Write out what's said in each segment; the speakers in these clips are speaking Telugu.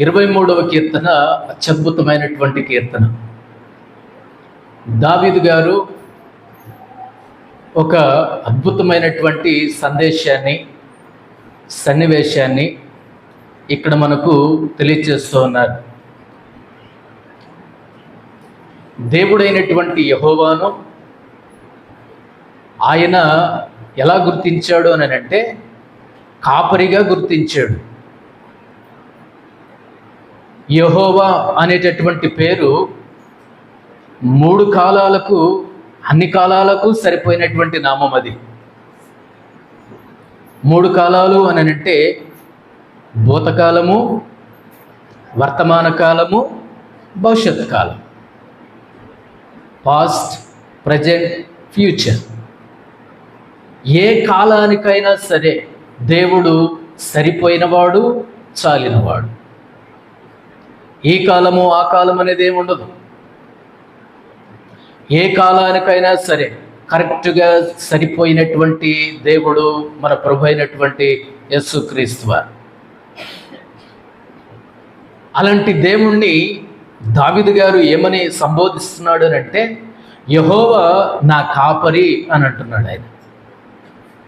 23వ కీర్తన అత్యద్భుతమైనటువంటి కీర్తన. దావీదు గారు ఒక అద్భుతమైనటువంటి సందేశాన్ని, సన్నివేశాన్ని ఇక్కడ మనకు తెలియజేస్తూ ఉన్నారు. దేవుడైనటువంటి యెహోవాను ఆయన ఎలా గుర్తించాడు అని అంటే కాపరిగా గుర్తించాడు. యెహోవా అనేటటువంటి పేరు 3 కాలాలకు, అన్ని కాలాలకు సరిపోయినటువంటి నామం. అది 3 కాలాలు అని అంటే భూతకాలము, వర్తమాన కాలము, భవిష్యత్ కాలం. Past, present, future. ఏ కాలానికైనా సరే దేవుడు సరిపోయినవాడు, చాలినవాడు. ఈ కాలము ఆ కాలం అనేది ఏమి ఉండదు. ఏ కాలానికైనా సరే కరెక్ట్గా సరిపోయినటువంటి దేవుడు మన ప్రభు అయినటువంటి యేసుక్రీస్తు వారు. అలాంటి దేవుణ్ణి దావీదు గారు ఏమని సంబోధిస్తున్నాడు అని అంటే యెహోవా నా కాపరి అని అంటున్నాడు. ఆయన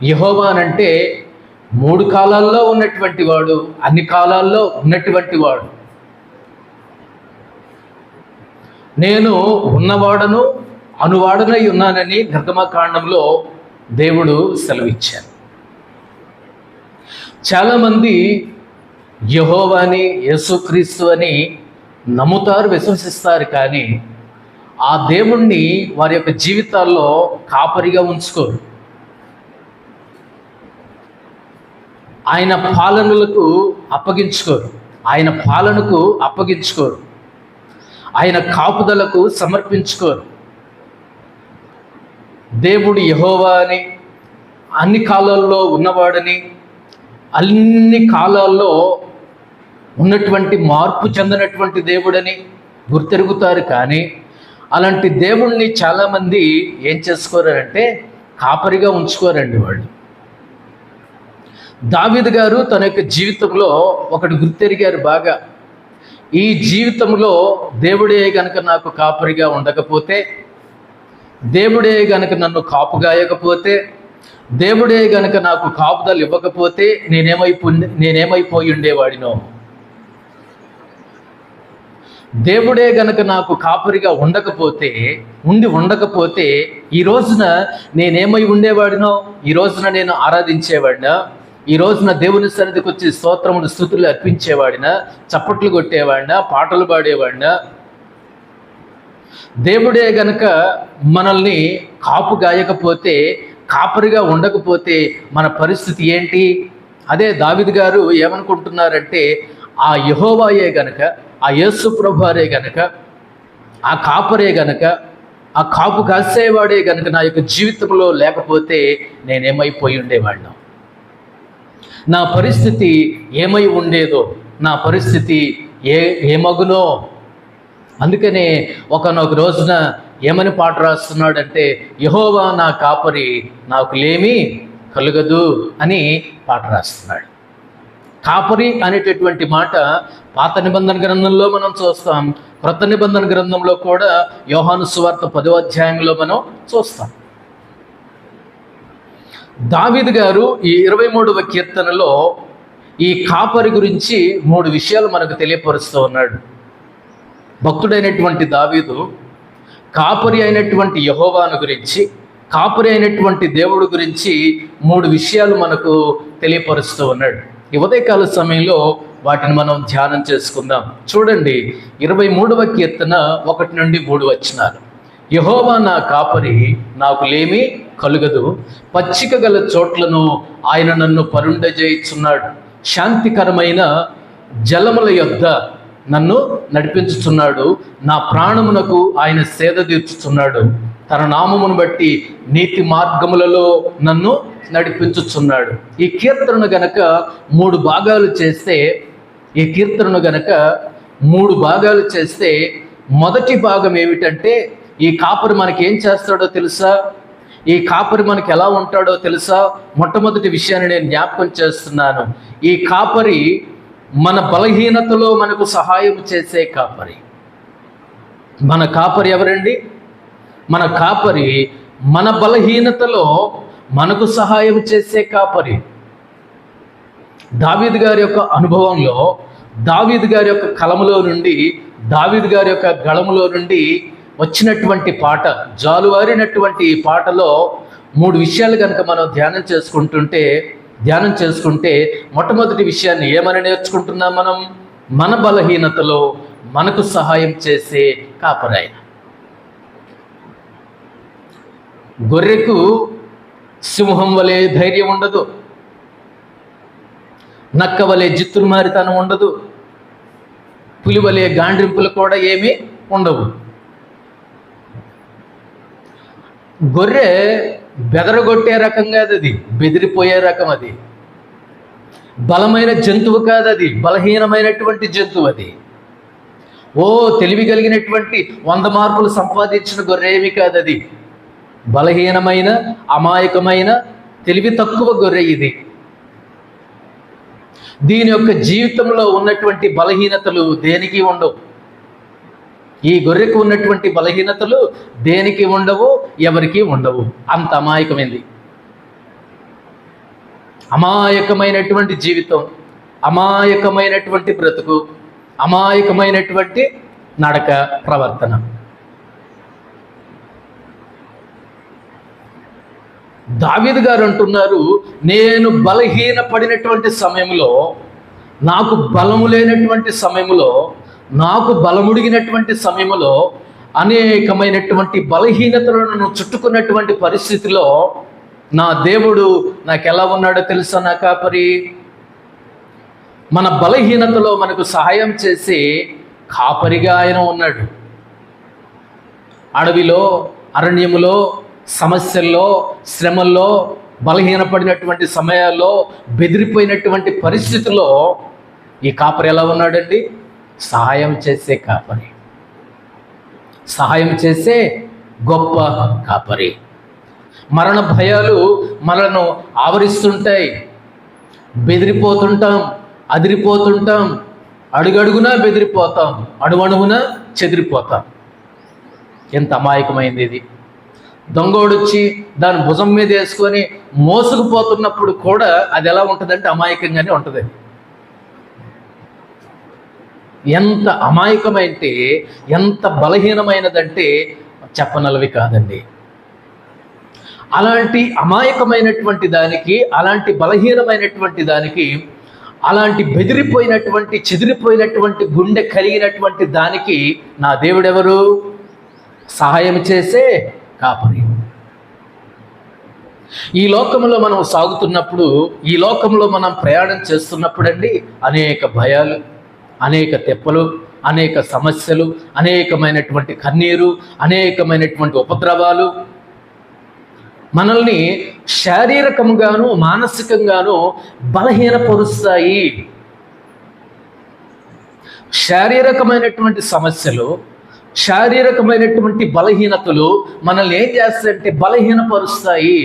యెహోవా అనంటే 3 కాలాల్లో ఉన్నటువంటి వాడు, అన్ని కాలాల్లో ఉన్నటువంటి వాడు. నేను ఉన్నవాడను అనువాడనై ఉన్నానని నిర్గమకాండంలో దేవుడు సెలవిచ్చారు. చాలామంది యెహోవాని, యేసుక్రీస్తు అని నమ్ముతారు, విశ్వసిస్తారు. కానీ ఆ దేవుణ్ణి వారి యొక్క జీవితాల్లో కాపరిగా ఉంచుకోరు. ఆయన పాలనలకు అప్పగించుకోరు, ఆయన పాలనకు అప్పగించుకోరు, ఆయన కాపుదలకు సమర్పించుకోరు. దేవుడు యెహోవా అని, అన్ని కాలాల్లో ఉన్నవాడని, అన్ని కాలాల్లో ఉన్నటువంటి మార్పు చెందినటువంటి దేవుడని గుర్తెరుగుతారు. కానీ అలాంటి దేవుణ్ణి చాలామంది ఏం చేసుకోరంటే కాపరిగా ఉంచుకోరండి వాళ్ళు. దావీదు గారు తన యొక్క జీవితంలో ఒకటి గుర్తెరిగారు బాగా. ఈ జీవితంలో దేవుడే గనక నాకు కాపరిగా ఉండకపోతే, దేవుడే గనక నన్ను కాపుగాయకపోతే, దేవుడే గనక నాకు కాపుదలు ఇవ్వకపోతే నేనేమైపోయి ఉండేవాడినో. దేవుడే గనక నాకు కాపరిగా ఉండకపోతే ఈ రోజున నేనేమై ఉండేవాడినో, ఈ రోజున నేను ఆరాధించేవాడినా, ఈ రోజున దేవుని సన్నిధికి వచ్చి స్తోత్రములు, స్తుతులు అర్పించేవాడినా, చప్పట్లు కొట్టేవాడినా, పాటలు పాడేవాడినా. దేవుడే గనక మనల్ని కాపు గాయకపోతే, కాపరిగా ఉండకపోతే మన పరిస్థితి ఏంటి? అదే దావీదు గారు ఏమనుకుంటున్నారంటే ఆ యెహోవాయే గనక, ఆ యేసు ప్రభువారే గనక, ఆ కాపరే గనక, ఆ కాపు కాసేవాడే గనక నా యొక్క జీవితంలో లేకపోతే నేనేమైపోయి ఉండేవాడిను, నా పరిస్థితి ఏమై ఉండేదో, నా పరిస్థితి ఏమగునో. అందుకనే ఒకనొక రోజున ఏమని పాట రాస్తున్నాడంటే యెహోవా నా కాపరి, నాకు లేమి కలుగదు అని పాట రాస్తున్నాడు. కాపరి అనేటటువంటి మాట పాత నిబంధన గ్రంథంలో మనం చూస్తాం, క్రొత్త నిబంధన గ్రంథంలో కూడా యోహాను సువార్త 10వ అధ్యాయంలో మనం చూస్తాం. దావీదు గారు ఈ 23వ కీర్తనలో ఈ కాపరి గురించి 3 విషయాలు మనకు తెలియపరుస్తూ ఉన్నాడు. భక్తుడైనటువంటి దావీదు కాపరి అయినటువంటి యెహోవాను గురించి, కాపరి అయినటువంటి దేవుడు గురించి 3 విషయాలు మనకు తెలియపరుస్తూ ఉన్నాడు. ఈ ఉదయకాల సమయంలో వాటిని మనం ధ్యానం చేసుకుందాం. చూడండి, 23వ కీర్తన 1 నుండి 3 వచనాలు. యెహోవా నా కాపరి, నాకు లేమి కలుగదు. పచ్చిక గల చోట్లను ఆయన నన్ను పరుండజేయుచున్నాడు. శాంతికరమైన జలముల యొద్ద నన్ను నడిపించుచున్నాడు. నా ప్రాణమునకు ఆయన సేద తీర్చుచున్నాడు. తన నామమును బట్టి నీతి మార్గములలో నన్ను నడిపించుచున్నాడు. ఈ కీర్తనను గనక 3 భాగాలు చేస్తే, మొదటి భాగం ఏమిటంటే ఈ కాపరి మనకి ఏం చేస్తాడో తెలుసా? ఈ కాపరి మనకి ఎలా ఉంటాడో తెలుసా? మొట్టమొదటి విషయాన్ని నేను జ్ఞాపకం చేస్తున్నాను. ఈ కాపరి మన బలహీనతలో మనకు సహాయం చేసే కాపరి. మన కాపరి ఎవరండి? మన కాపరి మన బలహీనతలో మనకు సహాయం చేసే కాపరి. దావీదు గారి యొక్క అనుభవంలో, దావీదు గారి యొక్క కలములో నుండి, దావీదు గారి యొక్క గళములో నుండి వచ్చినటువంటి పాట, జాలువారినటువంటి ఈ పాటలో 3 విషయాలు కనుక మనం ధ్యానం చేసుకుంటే మొట్టమొదటి విషయాన్ని ఏమని నేర్చుకుంటున్నాం మనం? మన బలహీనతలో మనకు సహాయం చేసే కాపరాయన. గొర్రెకు సింహం వలె ధైర్యం ఉండదు, నక్క వలె జిత్తులు మారితనం ఉండదు, పులి వలె గాండ్రింపులు కూడా ఏమీ ఉండవు. గొర్రె బెదరగొట్టే రకం కాదు, అది బెదిరిపోయే రకం. అది బలమైన జంతువు కాదు, అది బలహీనమైనటువంటి జంతువు. అది తెలివి కలిగినటువంటి 100 మార్కులు సంపాదించిన గొర్రె ఏమి కాదు. అది బలహీనమైన, అమాయకమైన, తెలివి తక్కువ గొర్రె ఇది. దీని యొక్క జీవితంలో ఉన్నటువంటి బలహీనతలు దేనికి ఉండవు. ఈ గొర్రెకు ఉన్నటువంటి బలహీనతలు దేనికి ఉండవు, ఎవరికి ఉండవు. అంత అమాయకమైంది. అమాయకమైనటువంటి జీవితం, అమాయకమైనటువంటి బ్రతుకు, అమాయకమైనటువంటి నడక, ప్రవర్తన. దావీదు గారు అంటున్నారు, నేను బలహీనపడినటువంటి సమయంలో, నాకు బలము లేనటువంటి సమయంలో, నాకు బలముడిగినటువంటి సమయంలో, అనేకమైనటువంటి బలహీనతలను చుట్టుకున్నటువంటి పరిస్థితిలో నా దేవుడు నాకు ఎలా ఉన్నాడో తెలుసా? నా కాపరి. మన బలహీనతలో మనకు సహాయం చేసి కాపరిగా ఆయన ఉన్నాడు. అడవిలో, అరణ్యములో, సమస్యల్లో, శ్రమల్లో, బలహీనపడినటువంటి సమయాల్లో, బెదిరిపోయినటువంటి పరిస్థితుల్లో ఈ కాపరి ఎలా ఉన్నాడండి? సహాయం చేసే కాపరి, సహాయం చేసే గొప్ప కాపరి. మరణ భయాలు మనను ఆవరిస్తుంటాయి, బెదిరిపోతుంటాం, అదిరిపోతుంటాం, అడుగడుగునా బెదిరిపోతాం, అణువణువున చెదిరిపోతాం. ఎంత అమాయకమైంది ఇది! దొంగోడొచ్చి దాని భుజం మీద వేసుకొని మోసుకుపోతున్నప్పుడు కూడా అది ఎలా ఉంటుందంటే అమాయకంగానే ఉంటుంది. ఎంత అమాయకమైతే, ఎంత బలహీనమైనదంటే చెప్పనలవి కాదండి. అలాంటి అమాయకమైనటువంటి దానికి, అలాంటి బలహీనమైనటువంటి దానికి, అలాంటి బెదిరిపోయినటువంటి, చెదిరిపోయినటువంటి గుండె కలిగినటువంటి దానికి నా దేవుడెవరు? సహాయం చేసే కాపరి. ఈ లోకంలో మనం సాగుతున్నప్పుడు, ఈ లోకంలో మనం ప్రయాణం చేస్తున్నప్పుడు అండి, అనేక భయాలు, అనేక తెప్పలు, అనేక సమస్యలు, అనేకమైనటువంటి కన్నీరు, అనేకమైనటువంటి ఉపద్రవాలు మనల్ని శారీరకంగాను మానసికంగాను బలహీనపరుస్తాయి. శారీరకమైనటువంటి సమస్యలు, శారీరకమైనటువంటి బలహీనతలు మనల్ని ఏం చేస్తాయంటే బలహీనపరుస్తాయి.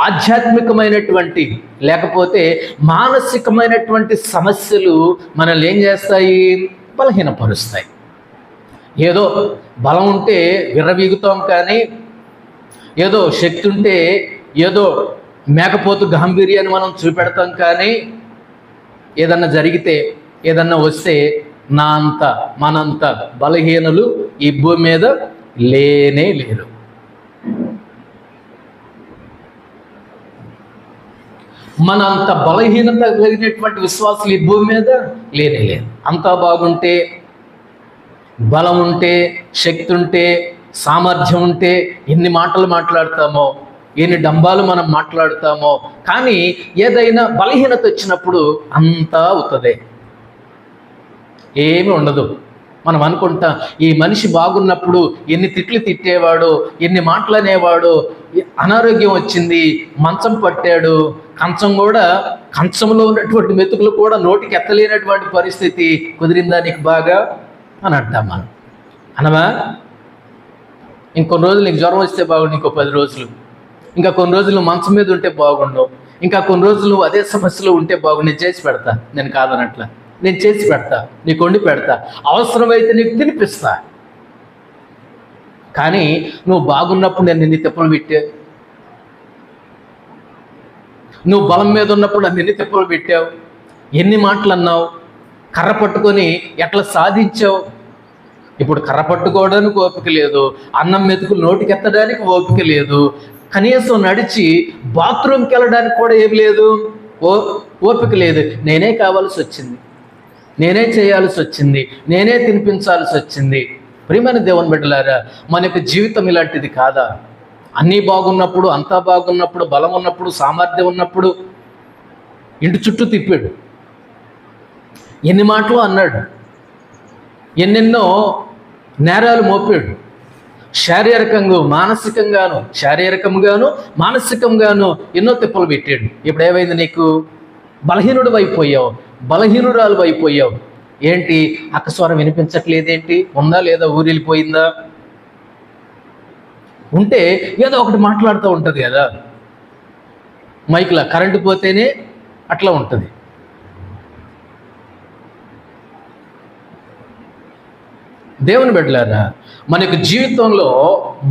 ఆధ్యాత్మికమైనటువంటి లేకపోతే మానసికమైనటువంటి సమస్యలు మనల్ని ఏం చేస్తాయి? బలహీనపరుస్తాయి. ఏదో బలం ఉంటే విర్రవీగుతాం, కానీ ఏదో శక్తి ఉంటే ఏదో మేకపోతు గాంభీర్యాన్ని మనం చూపెడతాం, కానీ ఏదన్నా జరిగితే, ఏదన్నా వస్తే మనంత బలహీనలు ఈ భూమి మీద లేనే లేరు. మనంత బలహీనత కలిగినటువంటి విశ్వాసులు ఈ భూమి మీద లేనే లేరు. అంతా బాగుంటే, బలం ఉంటే, శక్తి ఉంటే, సామర్థ్యం ఉంటే ఎన్ని మాటలు మాట్లాడతామో, ఎన్ని డంబాలు మనం మాట్లాడతామో, కానీ ఏదైనా బలహీనత వచ్చినప్పుడు అంతా అవుతుంది, ఏమీ ఉండదు. మనం అనుకుంటాం, ఈ మనిషి బాగున్నప్పుడు ఎన్ని తిట్లు తిట్టేవాడు, ఎన్ని మాటలు అనేవాడు, అనారోగ్యం వచ్చింది, మంచం పట్టాడు, కంచంలో ఉన్నటువంటి మెతుకులు కూడా నోటికి ఎత్తలేనటువంటి పరిస్థితి కుదిరిందా నీకు బాగా అని అంటాం మనం. అనవా? ఇంకొన్ని రోజులు నీకు జ్వరం వస్తే బాగుండు, ఇంకో 10 రోజులు, ఇంకా కొన్ని రోజులు మంచం మీద ఉంటే బాగుండు, ఇంకా కొన్ని రోజులు అదే సమస్యలో ఉంటే బాగుండు, నేను చేసి పెడతా, నేను కాదనట్లా. నేను చేసి పెడతా, నీకు వండి పెడతా, అవసరమైతే నీకు తినిపిస్తా. కానీ నువ్వు బాగున్నప్పుడు నేను ఎన్ని తిప్పలు పెట్టా, నువ్వు బలం మీద ఉన్నప్పుడు నన్ను ఎన్ని తిప్పలు పెట్టావు, ఎన్ని మాటలు అన్నావు, కర్ర పట్టుకొని ఎట్లా సాధించావు. ఇప్పుడు కర్ర పట్టుకోవడానికి ఓపిక లేదు, అన్నం మెతుకులు నోటికి ఎత్తడానికి ఓపిక లేదు, కనీసం నడిచి బాత్రూమ్కి వెళ్ళడానికి కూడా ఏమి లేదు, ఓపిక లేదు. నేనే కావాల్సి వచ్చింది, నేనే చేయాల్సి వచ్చింది, నేనే తినిపించాల్సి వచ్చింది. ప్రియమైన దేవుని బిడ్డలారా, మన యొక్క జీవితం ఇలాంటిది కాదా? అన్నీ బాగున్నప్పుడు, అంతా బాగున్నప్పుడు, బలం ఉన్నప్పుడు, సామర్థ్యం ఉన్నప్పుడు ఇంటి చుట్టూ తిప్పాడు, ఎన్ని మాటలు అన్నాడు, ఎన్నెన్నో నేరాలు మోపాడు, శారీరకంగాను మానసికంగాను ఎన్నో తిప్పలు పెట్టాడు. ఇప్పుడు ఏమైంది? నీకు బలహీనుడు అయిపోయావు, బలహీనురాలు అయిపోయావు. ఏంటి అక్కస్వరం వినిపించట్లేదేంటి? ఉందా లేదా? ఊరెళ్ళిపోయిందా? ఉంటే ఏదో ఒకటి మాట్లాడుతూ ఉంటుంది కదా మైక్లా. కరెంటు పోతేనే అట్లా ఉంటుంది. దేవుని బిడ్డలారా, మనకు జీవితంలో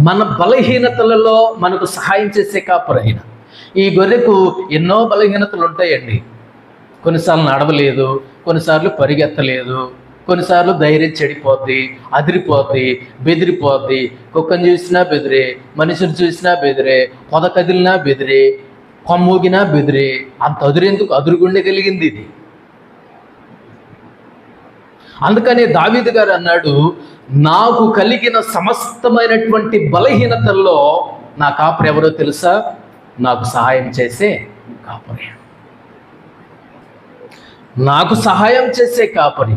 మన బలహీనతలలో మనకు సహాయం చేసే కాపరైన ఈ గొర్రెకు ఎన్నో బలహీనతలు ఉంటాయండి. కొన్నిసార్లు నడవలేదు, కొన్నిసార్లు పరిగెత్తలేదు, కొన్నిసార్లు ధైర్యం చెడిపోద్ది, అదిరిపోద్ది, బెదిరిపోద్ది. కుక్కను చూసినా బెదిరే, మనిషిని చూసినా బెదిరే, పొద కదిలినా బెదిరే, కొమ్మూగినా బెదిరే. అంత అదురెందుకు? అదురుగుండె కలిగింది ఇది. అందుకనే దావీదు గారు అన్నాడు, నాకు కలిగిన సమస్తమైనటువంటి బలహీనతల్లో నా కాపరి ఎవరో తెలుసా? నాకు సహాయం చేసే కాపరి, నాకు సహాయం చేసే కాపరి,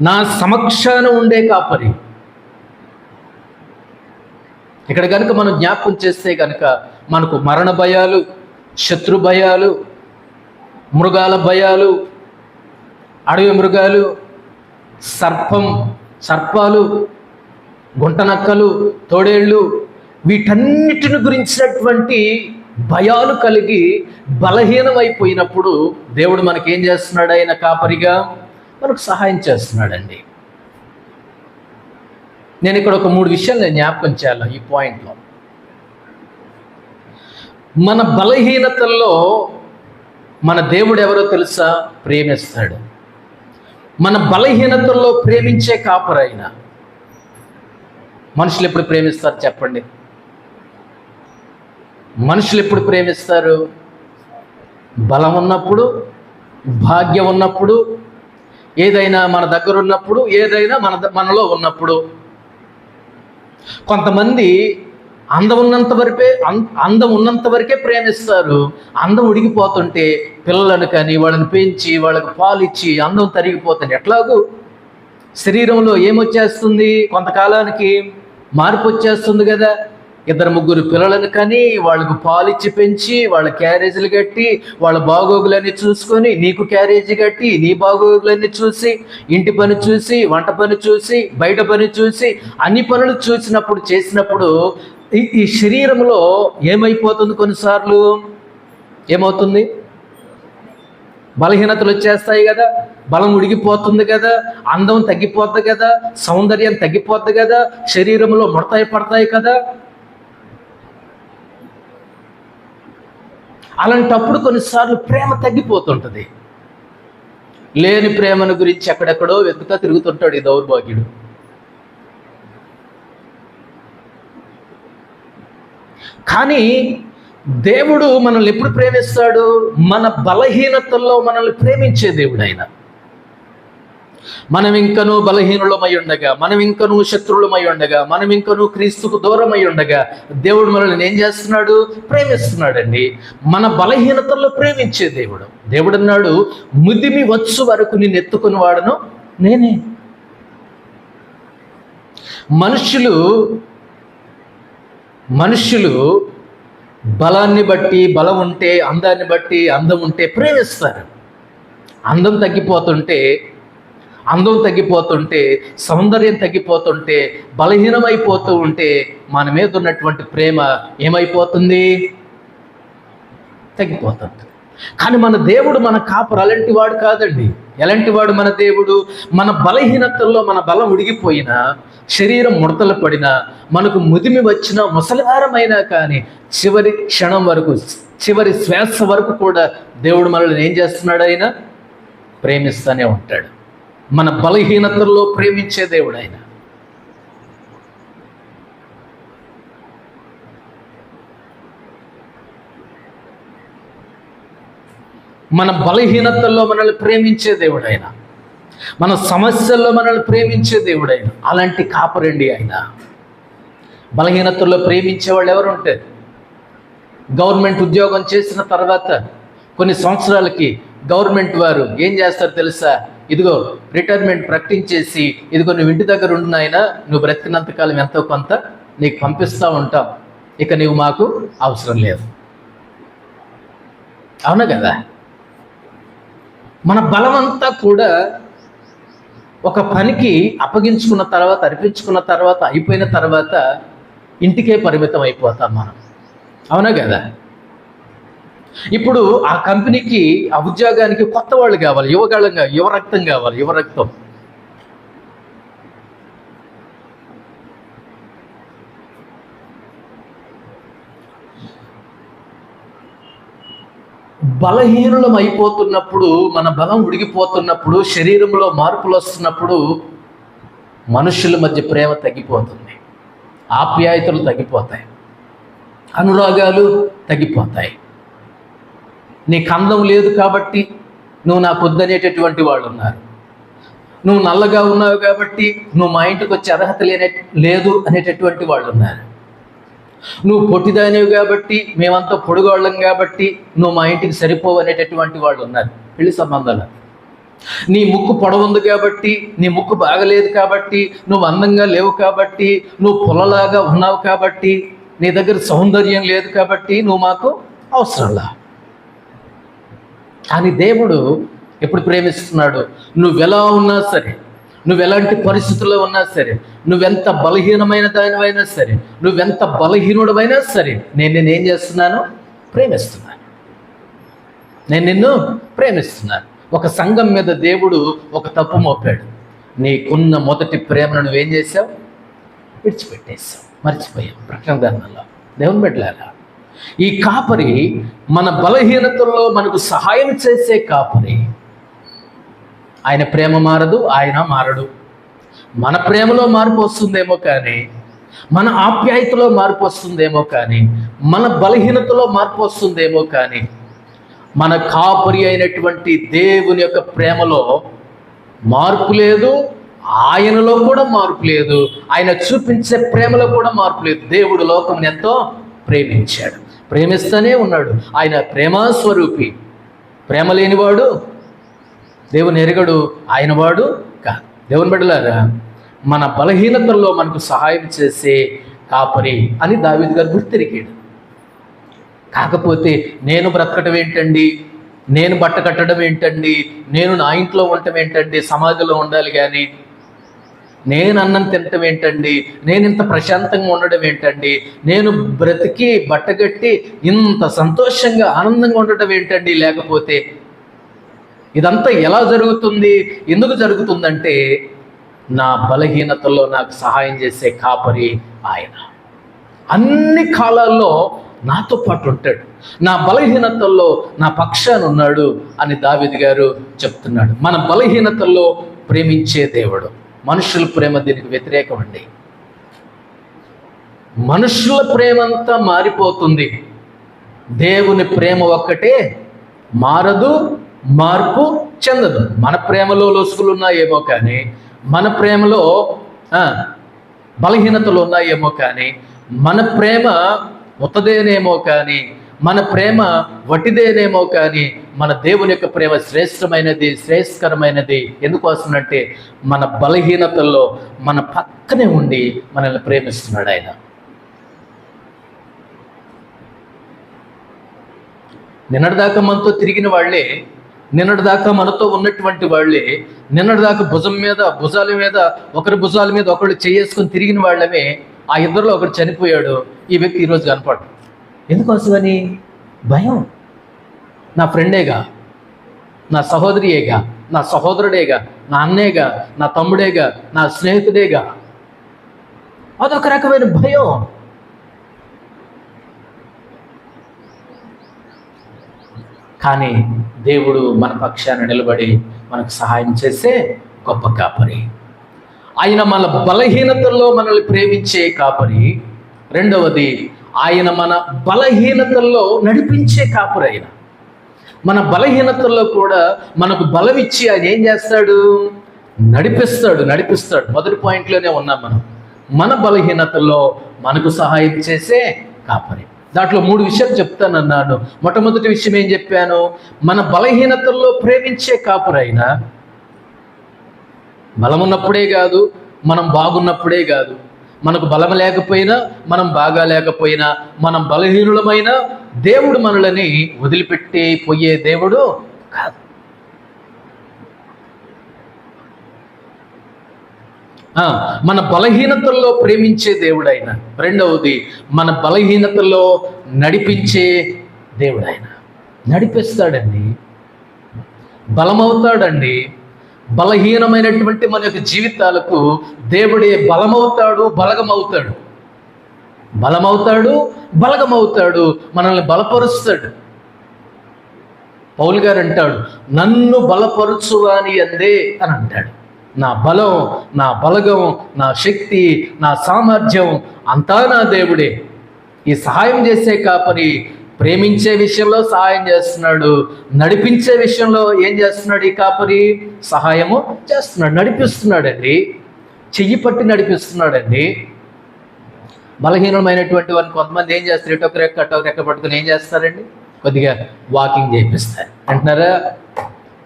నా సమక్షాన ఉండే కాపరి. ఇక్కడ కనుక మనం జ్ఞాపకం చేస్తే కనుక మనకు మరణ భయాలు, శత్రు భయాలు, మృగాల భయాలు, అడవి మృగాలు, సర్పాలు, గుంటనక్కలు, తోడేళ్ళు, వీటన్నిటిని గురించినటువంటి భయాలు కలిగి బలహీనమైపోయినప్పుడు దేవుడు మనకేం చేస్తున్నాడు? ఆయన కాపరిగా మనకు సహాయం చేస్తున్నాడండి. నేను ఇక్కడ ఒక 3 విషయాలు నేను జ్ఞాపకం చేయాలి ఈ పాయింట్లో. మన బలహీనతల్లో మన దేవుడు ఎవరో తెలుసా? ప్రేమిస్తాడు. మన బలహీనతల్లో ప్రేమించే కాపరైన. మనుషులు ఎప్పుడు ప్రేమిస్తారు చెప్పండి? మనుషులు ఎప్పుడు ప్రేమిస్తారు? బలం ఉన్నప్పుడు, భాగ్యం ఉన్నప్పుడు, ఏదైనా మన దగ్గర ఉన్నప్పుడు, ఏదైనా మనలో ఉన్నప్పుడు. కొంతమంది అందం ఉన్నంత వరకే ప్రేమిస్తారు. అందం ఉడికిపోతుంటే పిల్లలను కానీ వాళ్ళని పెంచి వాళ్ళకి పాలు ఇచ్చి అందం తరిగిపోతుంది. ఎట్లాగూ శరీరంలో ఏమొచ్చేస్తుంది? కొంతకాలానికి మార్పు వచ్చేస్తుంది కదా. 2-3 పిల్లలను కానీ వాళ్ళకు పాలిచ్చి పెంచి వాళ్ళ క్యారేజీలు కట్టి వాళ్ళ బాగోగులన్నీ చూసుకొని, నీకు క్యారేజీ కట్టి నీ బాగోగులన్నీ చూసి, ఇంటి పని చూసి, వంట పని చూసి, బయట పని చూసి, అన్ని పనులు చేసినప్పుడు ఈ శరీరంలో ఏమైపోతుంది? కొన్నిసార్లు ఏమవుతుంది? బలహీనతలు వచ్చేస్తాయి కదా, బలం ఉడిగిపోతుంది కదా, అందం తగ్గిపోద్ది కదా, సౌందర్యం తగ్గిపోద్ది కదా, శరీరంలో ముడతాయి పడతాయి కదా. అలాంటప్పుడు కొన్నిసార్లు ప్రేమ తగ్గిపోతుంటుంది. లేని ప్రేమను గురించి ఎక్కడెక్కడో వెతుకుతా తిరుగుతుంటాడు ఈ దౌర్భాగ్యుడు. కానీ దేవుడు మనల్ని ఎప్పుడు ప్రేమిస్తాడు? మన బలహీనతల్లో మనల్ని ప్రేమించే దేవుడు ఆయన. మనం ఇంకనూ బలహీనులమై ఉండగా, మనం ఇంకనూ శత్రువులమై ఉండగా, మనం ఇంకనూ క్రీస్తుకు దూరమై ఉండగా దేవుడు మనల్ని ఏం చేస్తున్నాడు? ప్రేమిస్తున్నాడండి. మన బలహీనతల్లో ప్రేమించే దేవుడు. దేవుడు అన్నాడు, ముదిమి వచ్చు వరకు నేను ఎత్తుకుని వాడను నేనే. మనుషులు బలాన్ని బట్టి, బలం ఉంటే, అందాన్ని బట్టి, అందం ఉంటే ప్రేమిస్తారు. అందం తగ్గిపోతుంటే, సౌందర్యం తగ్గిపోతుంటే, బలహీనమైపోతూ ఉంటే మన మీద ఉన్నటువంటి ప్రేమ ఏమైపోతుంది? తగ్గిపోతుంది. కానీ మన దేవుడు మన కాపరు అలాంటి వాడు కాదండి. ఎలాంటి వాడు మన దేవుడు? మన బలహీనతల్లో మన బలం ఉడిగిపోయినా, శరీరం ముడతలు పడినా, మనకు ముదిమి వచ్చినా, ముసలివారమైనా కానీ చివరి క్షణం వరకు, చివరి శ్వాస వరకు కూడా దేవుడు మనల్ని ఏం చేస్తున్నాడు? ఆయన ప్రేమిస్తూనే ఉంటాడు. మన బలహీనతల్లో ప్రేమించే దేవుడు ఆయన. మన బలహీనతల్లో మనల్ని ప్రేమించే దేవుడు ఆయన. మన సమస్యల్లో మనల్ని ప్రేమించే దేవుడు ఆయన. అలాంటి కాపరండి ఆయన. బలహీనతల్లో ప్రేమించే వాళ్ళు ఎవరు ఉంటారు? గవర్నమెంట్ ఉద్యోగం చేసిన తర్వాత కొన్ని సంవత్సరాలకి గవర్నమెంట్ వారు ఏం చేస్తారు తెలుసా? ఇదిగో రిటైర్మెంట్ ప్రకటించేసి, ఇదిగో నువ్వు ఇంటి దగ్గర ఉండు నాయనా, నువ్వు బ్రతికినంతకాలం ఎంతో కొంత నీకు పంపిస్తూ ఉంటాం, ఇక నువ్వు మాకు అవసరం లేదు. అవునా కదా? మన బలమంతా కూడా ఒక పనికి అప్పగించుకున్న తర్వాత, అర్పించుకున్న తర్వాత, అయిపోయిన తర్వాత ఇంటికే పరిమితం అయిపోతాం మనం. అవునా కదా? ఇప్పుడు ఆ కంపెనీకి, ఆ ఉద్యోగానికి కొత్త వాళ్ళు కావాలి, యువరక్తం కావాలి, యువరక్తం. బలహీనులం అయిపోతున్నప్పుడు, మన బలం ఉడిగిపోతున్నప్పుడు, శరీరంలో మార్పులు వస్తున్నప్పుడు మనుషుల మధ్య ప్రేమ తగ్గిపోతుంది, ఆప్యాయతలు తగ్గిపోతాయి, అనురాగాలు తగ్గిపోతాయి. నీకు అందం లేదు కాబట్టి నువ్వు నాకు వద్దనేటటువంటి వాళ్ళు ఉన్నారు. నువ్వు నల్లగా ఉన్నావు కాబట్టి నువ్వు మా ఇంటికి వచ్చే అర్హత లేదు అనేటటువంటి వాళ్ళు ఉన్నారు. నువ్వు పొట్టిదానివి కాబట్టి, మేమంతా పొడుగోళ్ళం కాబట్టి నువ్వు మా ఇంటికి సరిపోవు అనేటటువంటి వాళ్ళు ఉన్నారు. పెళ్లి సంబంధాలు. నీ ముక్కు పొడవుంది కాబట్టి, నీ ముక్కు బాగలేదు కాబట్టి, నువ్వు అందంగా లేవు కాబట్టి, నువ్వు పొలలాగా ఉన్నావు కాబట్టి, నీ దగ్గర సౌందర్యం లేదు కాబట్టి నువ్వు మాకు అవసరంలా. కానీ దేవుడు ఎప్పుడు ప్రేమిస్తున్నాడు? నువ్వెలా ఉన్నా సరే, నువ్వెలాంటి పరిస్థితుల్లో ఉన్నా సరే, నువ్వెంత బలహీనమైన దానివైనా సరే, నువ్వెంత బలహీనుడమైనా సరే, నేను నిన్నేం చేస్తున్నాను? ప్రేమిస్తున్నాను. నేను నిన్ను ప్రేమిస్తున్నాను. ఒక సంఘం మీద దేవుడు ఒక తప్పు మోపాడు. నీకున్న మొదటి ప్రేమను నువ్వేం చేసావు? విడిచిపెట్టేసావు, మర్చిపోయావు. ప్రకటన గ్రంథంలో దేవుని బిడ్డలారా, ఈ కాపరి మన బలహీనతల్లో మనకు సహాయం చేసే కాపరి. ఆయన ప్రేమ మారదు, ఆయన మారడు. మన ప్రేమలో మార్పు వస్తుందేమో కానీ, మన ఆప్యాయతలో మార్పు వస్తుందేమో కానీ, మన బలహీనతలో మార్పు వస్తుందేమో కానీ, మన కాపరి అయినటువంటి దేవుని యొక్క ప్రేమలో మార్పు లేదు, ఆయనలో కూడా మార్పు లేదు, ఆయన చూపించే ప్రేమలో కూడా మార్పు లేదు. దేవుడు లోకమును ఎంతో ప్రేమించాడు, ప్రేమిస్తూనే ఉన్నాడు. ఆయన ప్రేమాస్వరూపి. ప్రేమ లేనివాడు దేవుని ఎరగడు, ఆయన వాడు కాదు. దేవుని బిడ్డలారా, మన బలహీనతల్లో మనకు సహాయం చేసే కాపరి అని దావీదు గారు గుర్తిరిగాడు. కాకపోతే నేను బ్రతకటం ఏంటండి, నేను బట్ట కట్టడం ఏంటండి, నేను నా ఇంట్లో ఉండటం ఏంటండి, సమాధిలో ఉండాలి కానీ నేను అన్నం తినటం ఏంటండి, నేను ఇంత ప్రశాంతంగా ఉండడం ఏంటండి, నేను బ్రతికి బట్టగట్టి ఇంత సంతోషంగా ఆనందంగా ఉండటం ఏంటండి, లేకపోతే ఇదంతా ఎలా జరుగుతుంది? ఎందుకు జరుగుతుందంటే నా బలహీనతల్లో నాకు సహాయం చేసే కాపరి ఆయన. అన్ని కాలాల్లో నాతో పాటు ఉంటాడు, నా బలహీనతల్లో నా పక్షాన ఉన్నాడు అని దావీదు గారు చెప్తున్నాడు. మన బలహీనతల్లో ప్రేమించే దేవుడు. మనుషుల ప్రేమ దీనికి వ్యతిరేకం అండి. మనుషుల ప్రేమంతా మారిపోతుంది, దేవుని ప్రేమ ఒక్కటే మారదు, మార్పు చెందదు. మన ప్రేమలో లొసుగులు ఉన్నాయేమో కానీ, మన ప్రేమలో బలహీనతలు ఉన్నాయేమో కానీ, మన ప్రేమ ఉత్తదేనేమో కానీ, మన ప్రేమ వట్టిదేనేమో కానీ, మన దేవుని యొక్క ప్రేమ శ్రేష్టమైనది, శ్రేయస్కరమైనది. ఎందుకోసమంటే మన బలహీనతల్లో మన పక్కనే ఉండి మనల్ని ప్రేమిస్తున్నాడు ఆయన. నిన్నటిదాకా మనతో తిరిగిన వాళ్ళే, నిన్నటిదాకా మనతో ఉన్నటువంటి వాళ్ళే, నిన్నటిదాకా భుజాల మీద ఒకరి భుజాల మీద ఒకళ్ళు చేసుకొని తిరిగిన వాళ్ళమే. ఆ ఇద్దరిలో ఒకరు చనిపోయాడు, ఈ వ్యక్తి ఈరోజు కనపడు. ఎందుకోసమని? భయం. నా ఫ్రెండేగా, నా సహోదరియేగా, నా సహోదరుడేగా, నా అన్నేగా, నా తమ్ముడేగా, నా స్నేహితుడేగా. అదొక రకమైన భయం. కానీ దేవుడు మన పక్షాన నిలబడి మనకు సహాయం చేసే గొప్ప కాపరి. ఆయన మన బలహీనతల్లో మనల్ని ప్రేమించే కాపరి. రెండవది, ఆయన మన బలహీనతల్లో నడిపించే కాపరి. ఆయన మన బలహీనతల్లో కూడా మనకు బలం ఇచ్చి ఆయన ఏం చేస్తాడు? నడిపిస్తాడు. మొదటి పాయింట్లోనే ఉన్నాం మనం. మన బలహీనతల్లో మనకు సహాయం చేసే కాపరి. దాంట్లో 3 విషయాలు చెప్తానన్నాను. మొట్టమొదటి విషయం ఏం చెప్పాను? మన బలహీనతల్లో ప్రేమించే కాపరి. ఆయన బలం ఉన్నప్పుడే కాదు, మనం బాగున్నప్పుడే కాదు, మనకు బలం లేకపోయినా, మనం బాగా లేకపోయినా, మనం బలహీనులమైన దేవుడు మనల్ని వదిలిపెట్టి పోయే దేవుడు కాదు. మన బలహీనతల్లో ప్రేమించే దేవుడు ఆయన. రెండవది, మన బలహీనతల్లో నడిపించే దేవుడు ఆయన. నడిపిస్తాడండి, బలమవుతాడండి. బలహీనమైనటువంటి మన యొక్క జీవితాలకు దేవుడే బలమవుతాడు, బలగమవుతాడు. బలగమవుతాడు, మనల్ని బలపరుస్తాడు. పౌలు గారు అంటాడు, నన్ను బలపరుచువాని అందే అని అంటాడు. నా బలం, నా బలగం, నా శక్తి, నా సామర్థ్యం అంతా నా దేవుడే. ఈ సహాయం చేసే కాపరి ప్రేమించే విషయంలో సహాయం చేస్తున్నాడు, నడిపించే విషయంలో ఏం చేస్తున్నాడు? ఈ కాపరి సహాయము చేస్తున్నాడు, నడిపిస్తున్నాడండి. చెయ్యి పట్టి నడిపిస్తున్నాడండి. బలహీనమైనటువంటి వారిని కొంతమంది ఏం చేస్తారు? ఇటొక రెక్క పట్టుకుని ఏం చేస్తారండి? కొద్దిగా వాకింగ్ చేపిస్తారు అంటున్నారా?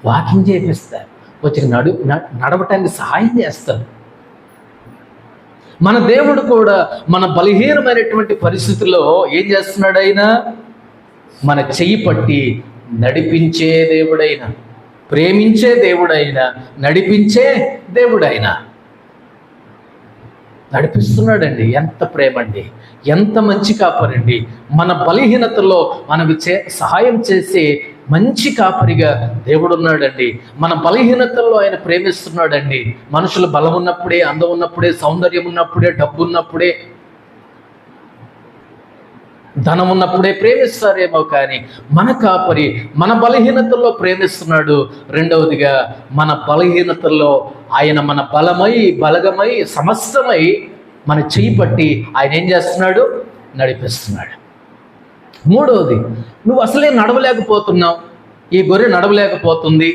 వాకింగ్ చేపిస్తారు, వచ్చి నడవటానికి సహాయం చేస్తారు. మన దేవుడు కూడా మన బలహీనమైనటువంటి పరిస్థితుల్లో ఏం చేస్తున్నాడు? ఆయన మన చెయ్యి పట్టి నడిపించే దేవుడైన, ప్రేమించే దేవుడైన, నడిపించే దేవుడైన నడిపిస్తున్నాడండి. ఎంత ప్రేమండి, ఎంత మంచి కాపరండి. మన బలహీనతల్లో మనకు సహాయం చేసే మంచి కాపరిగా దేవుడు ఉన్నాడండి. మన బలహీనతల్లో ఆయన ప్రేమిస్తున్నాడండి. మనుషులు బలం ఉన్నప్పుడే, అందం ఉన్నప్పుడే, సౌందర్యం ఉన్నప్పుడే, డబ్బు ఉన్నప్పుడే, ధనం ఉన్నప్పుడే ప్రేమిస్తారేమో, కానీ మన కాపరి మన బలహీనతల్లో ప్రేమిస్తున్నాడు. రెండవదిగా, మన బలహీనతల్లో ఆయన మన బలమై, బలగమై, సమస్తమై మన చెయ్యి పట్టి ఆయన ఏం చేస్తున్నాడు? నడిపిస్తున్నాడు. మూడవది, నువ్వు అసలే నడవలేకపోతున్నావు, ఈ గొర్రె నడవలేకపోతుంది,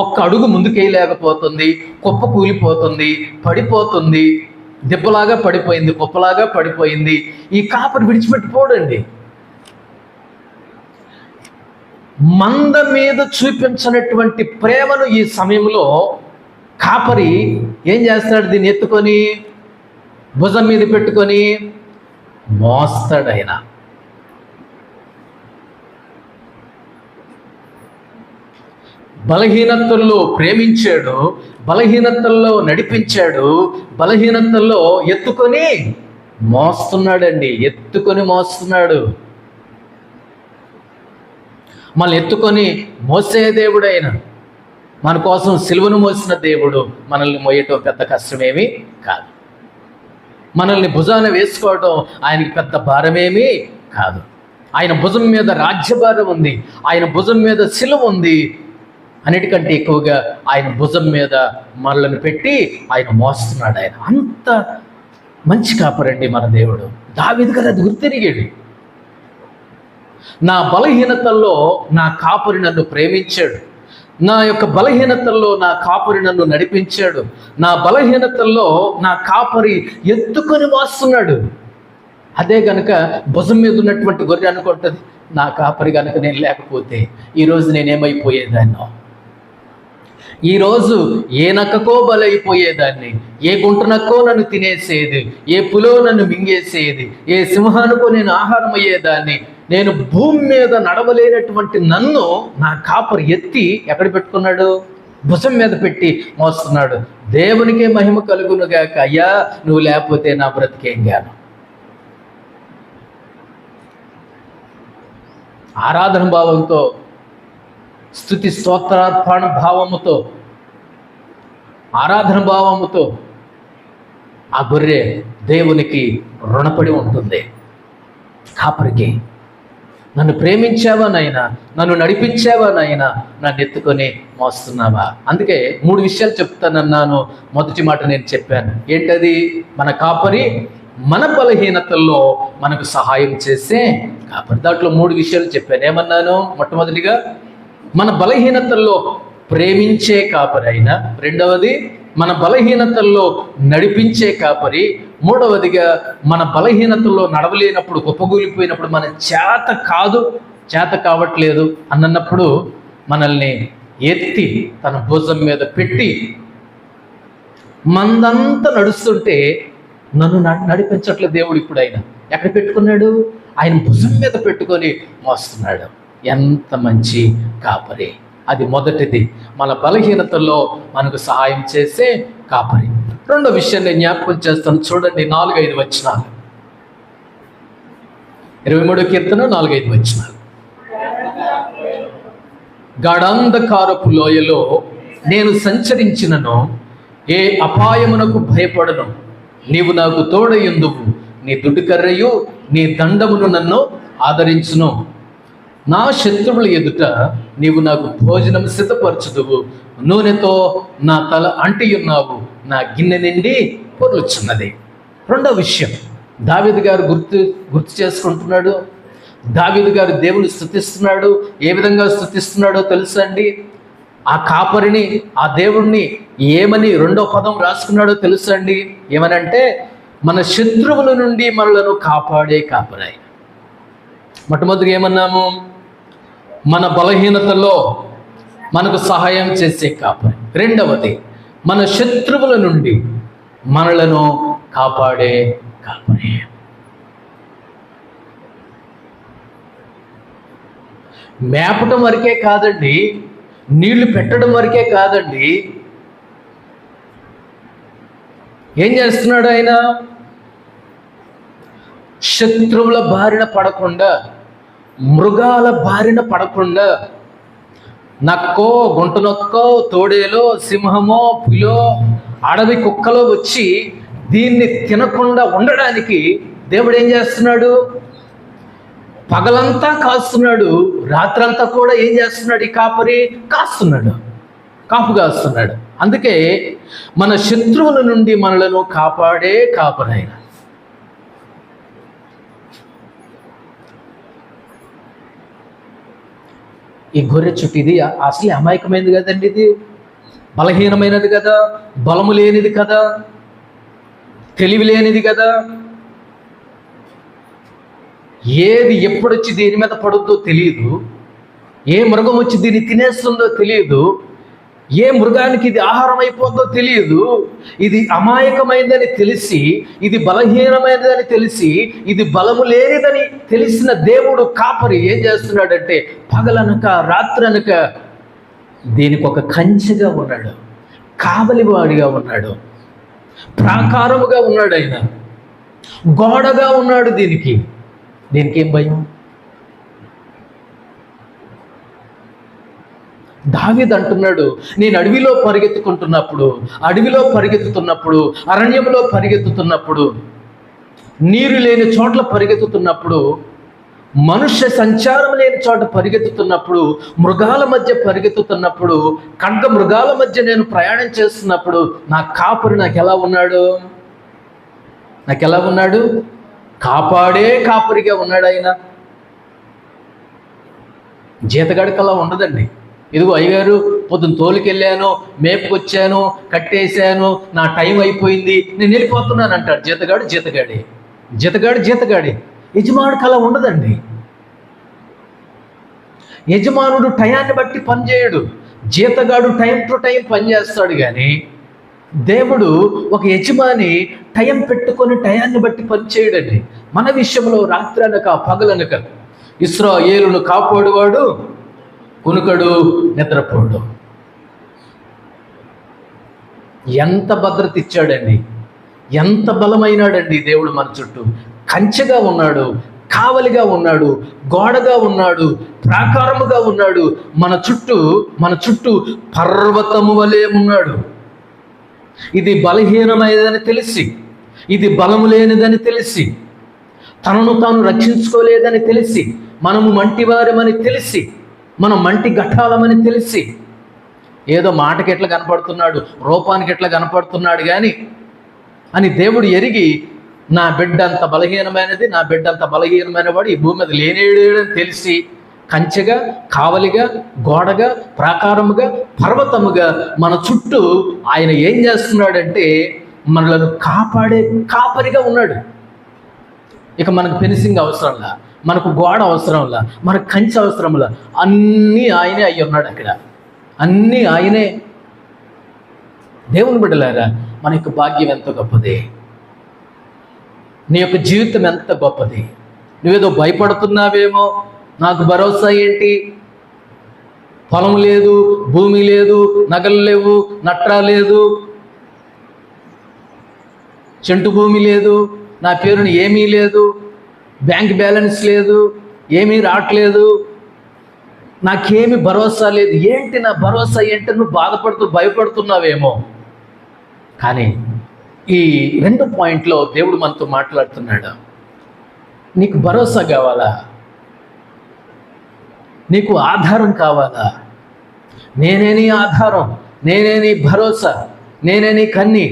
ఒక్క అడుగు ముందుకేయలేకపోతుంది, కుప్ప కూలిపోతుంది, పడిపోతుంది, దెబ్బలాగా పడిపోయింది, కుప్పలాగా పడిపోయింది. ఈ కాపరి విడిచిపెట్టిపోడండి. మంద మీద చూపించినటువంటి ప్రేమను ఈ సమయంలో కాపరి ఏం చేస్తాడు? దీన్ని ఎత్తుకొని భుజం మీద పెట్టుకొని మోస్తాడు. ఆయన బలహీనతల్లో ప్రేమించాడు, బలహీనతల్లో నడిపించాడు, బలహీనతల్లో ఎత్తుకొని మోస్తున్నాడండి. ఎత్తుకొని మోస్తున్నాడు. మనల్ని ఎత్తుకొని మోసే దేవుడు ఆయన. మన కోసం సిలువను మోసిన దేవుడు. మనల్ని మోయటం పెద్ద కష్టమేమీ కాదు. మనల్ని భుజాన వేసుకోవటం ఆయనకి పెద్ద భారమేమీ కాదు. ఆయన భుజం మీద రాజ్యభారం ఉంది, ఆయన భుజం మీద సిలువ ఉంది. అన్నిటికంటే ఎక్కువగా ఆయన భుజం మీద మనల్ని పెట్టి ఆయన మోస్తున్నాడు. ఆయన అంత మంచి కాపరండి మన దేవుడు. దావీదు గారు అది గుర్తెరిగాడు. నా బలహీనతల్లో నా కాపరి నన్ను ప్రేమించాడు, నా యొక్క బలహీనతల్లో నా కాపరి నన్ను నడిపించాడు, నా బలహీనతల్లో నా కాపరి ఎత్తుకొని మోస్తున్నాడు. అదే కనుక భుజం మీద ఉన్నటువంటి గొర్రె అనుకుంటుంది, నా కాపరి కనుక నేను లేకపోతే ఈరోజు నేనేమైపోయేదాన్నో, ఈరోజు ఏ నక్కకో బలైపోయేదాన్ని, ఏ గుంటనక్కో నన్ను తినేసేది, ఏ పులో నన్ను మింగేసేది, ఏ సింహానికో నేను ఆహారం అయ్యేదాన్ని. నేను భూమి మీద నడవలేనటువంటి నన్ను నా కాపరి ఎత్తి ఎక్కడ పెట్టుకున్నాడు? భుజం మీద పెట్టి మోస్తున్నాడు. దేవునికే మహిమ కలుగునుగాక. అయ్యా, నువ్వు లేకపోతే నా బ్రతికేం గాను. ఆరాధన భావంతో స్తుతి స్తోత్రార్పణ భావముతో, ఆరాధన భావముతో ఆ గొర్రె దేవునికి రుణపడి ఉంటుంది. కాపరికి, నన్ను ప్రేమించావా నాయనా, నన్ను నడిపించావా నాయనా, నన్ను ఎత్తుకొని మోస్తున్నావా? అందుకే 3 విషయాలు చెప్తానన్నాను. మొదటి మాట నేను చెప్పాను. ఏంటది? మన కాపరి మన బలహీనతల్లో మనకు సహాయం చేసే కాపరి. దాంట్లో 3 విషయాలు చెప్పాను. ఏమన్నాను? మొట్టమొదటిగా మన బలహీనతల్లో ప్రేమించే కాపరి అయినా, రెండవది మన బలహీనతల్లో నడిపించే కాపరి, మూడవదిగా మన బలహీనతల్లో నడవలేనప్పుడు, కుప్పగూలిపోయినప్పుడు, మన చేత కావట్లేదు అన్నప్పుడు మనల్ని ఎత్తి తన భుజం మీద పెట్టి, మందంతా నడుస్తుంటే నన్ను నడిపించట్లేదు దేవుడు. ఇప్పుడు ఆయన ఎక్కడ పెట్టుకున్నాడు? ఆయన భుజం మీద పెట్టుకొని మోస్తున్నాడు. ఎంత మంచి కాపరి! అది మొదటిది, మన బలహీనతల్లో మనకు సహాయం చేసే కాపరి. రెండో విషయం నేను జ్ఞాపకం చేస్తాను. చూడండి, 4-5 వచనాలు. 23వ కీర్తన 4-5 వచనాలు. గాఢాంధకారపు లోయలో నేను సంచరించినను ఏ అపాయమునకు భయపడను. నీవు నాకు తోడయుందువు, నీ దుడ్డుకర్రయు నీ దండమును నన్ను ఆదరించును. నా శత్రువుల ఎదుట నీవు నాకు భోజనం సిద్ధపరచుదువు, నూనెతో నా తల అంటియున్నావు, నా గిన్నె నిండి పొర్లుచున్నది. రెండో విషయం, దావీదు గారు గుర్తు చేసుకుంటున్నాడు. దావీదు గారు దేవుని స్తుతిస్తున్నాడు. ఏ విధంగా స్తుతిస్తున్నాడో తెలుసా అండి? ఆ కాపరిని, ఆ దేవుణ్ణి ఏమని రెండో పదం రాసుకున్నాడో తెలుసా అండి? ఏమనంటే, మన శత్రువుల నుండి మనలను కాపాడే కాపరి. మొట్టమొదటిగా ఏమన్నాము? మన బలహీనతలో మనకు సహాయం చేసే కాపరి. రెండవది, మన శత్రువుల నుండి మనలను కాపాడే కాపరి. మేపటం వరకే కాదండి, నీళ్లు పెట్టడం వరకే కాదండి. ఏం చేస్తున్నాడు ఆయన? శత్రువుల బారిన పడకుండా, మృగాల బారిన పడకుండా, నక్కో, గుంటనొక్కో, తోడేలో, సింహమో, పులో, అడవి కుక్కలో వచ్చి దీన్ని తినకుండా ఉండడానికి దేవుడు ఏం చేస్తున్నాడు? పగలంతా కాస్తున్నాడు, రాత్రంతా కూడా ఏం చేస్తున్నాడు? ఈ కాపరి కాస్తున్నాడు, కాపు కాస్తున్నాడు. అందుకే మన శత్రువుల నుండి మనలను కాపాడే కాపరైన. ఈ గొర్రె చుట్టూ ఇది అసలే అమాయకమైనది కదండి, ఇది బలహీనమైనది కదా, బలము లేనిది కదా, తెలివి లేనిది కదా. ఏది ఎప్పుడొచ్చి దీని మీద పడుద్దో తెలియదు, ఏ మృగం వచ్చి దీన్ని తినేస్తుందో తెలియదు, ఏ మృగానికి ఇది ఆహారం అయిపోతుందో తెలియదు. ఇది అమాయకమైనదని తెలిసి, ఇది బలహీనమైనదని తెలిసి, ఇది బలము లేనిదని తెలిసిన దేవుడు కాపరి ఏం చేస్తున్నాడంటే, పగలనక రాత్రనక దీనికి ఒక కంచెగా ఉన్నాడు, కావలివాడిగా ఉన్నాడు, ప్రాకారముగా ఉన్నాడు, ఆయన గోడగా ఉన్నాడు. దీనికి ఏం భయం? దావీదు అంటున్నాడు, నేను అడవిలో పరిగెత్తుతున్నప్పుడు, అరణ్యంలో పరిగెత్తుతున్నప్పుడు, నీరు లేని చోట్ల పరిగెత్తుతున్నప్పుడు, మనుష్య సంచారం లేని చోట పరిగెత్తుతున్నప్పుడు, మృగాల మధ్య పరిగెత్తుతున్నప్పుడు, ఖడ్గ మృగాల మధ్య నేను ప్రయాణం చేస్తున్నప్పుడు నా కాపరి నాకు ఎలా ఉన్నాడు? కాపాడే కాపరిగా ఉన్నాడు ఆయన. జీతగాడికలా ఉండదండి. ఇదిగో అయ్యగారు, పొద్దున్న తోలుకెళ్ళాను, మేపుకొచ్చాను, కట్టేశాను, నా టైం అయిపోయింది, నేను వెళ్ళిపోతున్నాను అంటాడు. జీతగాడి. యజమానుడికి అలా ఉండదండి. యజమానుడు టయాన్ని బట్టి పని చేయడు, జీతగాడు టైం టు టైం పని చేస్తాడు. కానీ దేవుడు, ఒక యజమాని టైం పెట్టుకొని టయాన్ని బట్టి పని చేయడండి. మన విషయంలో రాత్రనక పగలనక ఇశ్రాయేలును కాపాడువాడు కునుకడు, నిద్రపోడు. ఎంత భద్రత ఇచ్చాడండి, ఎంత బలమైనాడండి దేవుడు మన చుట్టూ. కంచెగా ఉన్నాడు, కావలిగా ఉన్నాడు, గోడగా ఉన్నాడు, ప్రాకారముగా ఉన్నాడు. మన చుట్టూ పర్వతము వలె ఉన్నాడు. ఇది బలహీనమైనదని తెలిసి, ఇది బలము లేనిదని తెలిసి, తనను తాను రక్షించుకోలేదని తెలిసి, మనము మంటివారమని తెలిసి, మనం మంటి ఘటాలమని తెలిసి, ఏదో మాటకి ఎట్లా కనపడుతున్నాడు, రూపానికి ఎట్లా కనపడుతున్నాడు కానీ అని దేవుడు ఎరిగి, నా బిడ్డ అంత బలహీనమైనది, నా బిడ్డ అంత బలహీనమైన వాడు ఈ భూమి మీద లేనేడని తెలిసి, కంచెగా, కావలిగా, గోడగా, ప్రాకారముగా, పర్వతముగా మన చుట్టూ ఆయన ఏం చేస్తున్నాడంటే మనలను కాపాడే కాపరిగా ఉన్నాడు. ఇక మనకు ఫెన్సింగ్ అవసరంలా, మనకు గోడ అవసరంలా, మనకు కంచె అవసరంలా, అన్నీ ఆయనే అయ్యి ఉన్నాడు. అక్కడ అన్నీ ఆయనే. దేవుని బిడ్డలారా, మన యొక్క భాగ్యం ఎంత గొప్పది, నీ యొక్క జీవితం ఎంత గొప్పది. నువ్వేదో భయపడుతున్నావేమో, నాకు భరోసా ఏంటి, పొలం లేదు, భూమి లేదు, నగలు లేవు, నట్రా లేదు, చెంటు భూమి లేదు, నా పేరుని ఏమీ లేదు, బ్యాంక్ బ్యాలెన్స్ లేదు, ఏమీ రావట్లేదు, నాకేమి భరోసా లేదు, ఏంటి నా భరోసా ఏంటి, నువ్వు బాధపడుతూ భయపడుతున్నావేమో. కానీ ఈ 2 పాయింట్లో దేవుడు మనతో మాట్లాడుతున్నాడు. నీకు భరోసా కావాలా, నీకు ఆధారం కావాలా, నేనే నీ ఆధారం, నేనే నీ భరోసా, నేనే నీ కన్నీ.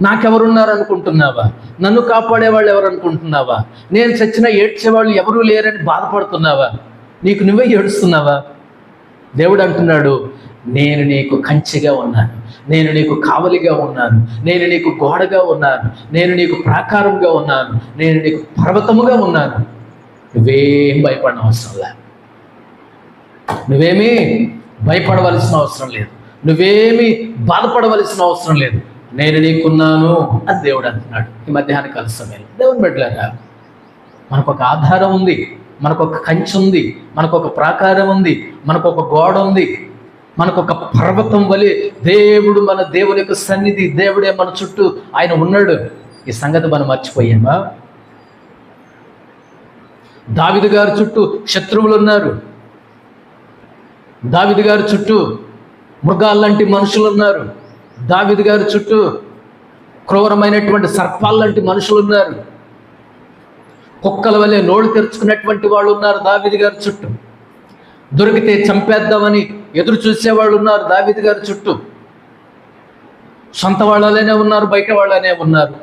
నాకెవరున్నారు అనుకుంటున్నావా, నన్ను కాపాడేవాళ్ళు ఎవరు అనుకుంటున్నావా, నేను చచ్చినా ఏడ్చేవాళ్ళు ఎవరూ లేరని బాధపడుతున్నావా, నీకు నువ్వే ఏడుస్తున్నావా? దేవుడు అంటున్నాడు, నేను నీకు కంచెగా ఉన్నాను, నేను నీకు కావలిగా ఉన్నాను, నేను నీకు గోడగా ఉన్నాను, నేను నీకు ప్రాకారంగా ఉన్నాను, నేను నీకు పర్వతముగా ఉన్నాను. నువ్వేం భయపడిన అవసరం లేదు, నువ్వేమీ భయపడవలసిన అవసరం లేదు, నువ్వేమీ బాధపడవలసిన అవసరం లేదు, నేను నీకున్నాను అని దేవుడు అంటున్నాడు. ఈ మధ్యాహ్న కాల సమయంలో దేవుని బిడ్డలారా, మనకొక ఆధారం ఉంది, మనకొక కంచె ఉంది, మనకొక ప్రాకారం ఉంది, మనకొక గోడ ఉంది, మనకొక పర్వతం వలె దేవుడు, మన దేవుని యొక్క సన్నిధి, దేవుడే మన చుట్టూ ఆయన ఉన్నాడు. ఈ సంగతి మనం మర్చిపోయామా? దావీదు గారి చుట్టూ శత్రువులు ఉన్నారు, దావీదు గారి చుట్టూ మృగాల్లాంటి మనుషులు ఉన్నారు, దావీదు గారి చుట్టూ క్రూరమైనటువంటి సర్పాల్లాంటి మనుషులు ఉన్నారు, కుక్కల వలె నోళ్ళు తెరుచుకున్నటువంటి వాళ్ళు ఉన్నారు దావీదు గారి చుట్టూ, దొరికితే చంపేద్దామని ఎదురు చూసేవాళ్ళు ఉన్నారు దావీదు గారి చుట్టూ, సొంత వాళ్ళనే ఉన్నారు, బయట వాళ్ళనే ఉన్నారు.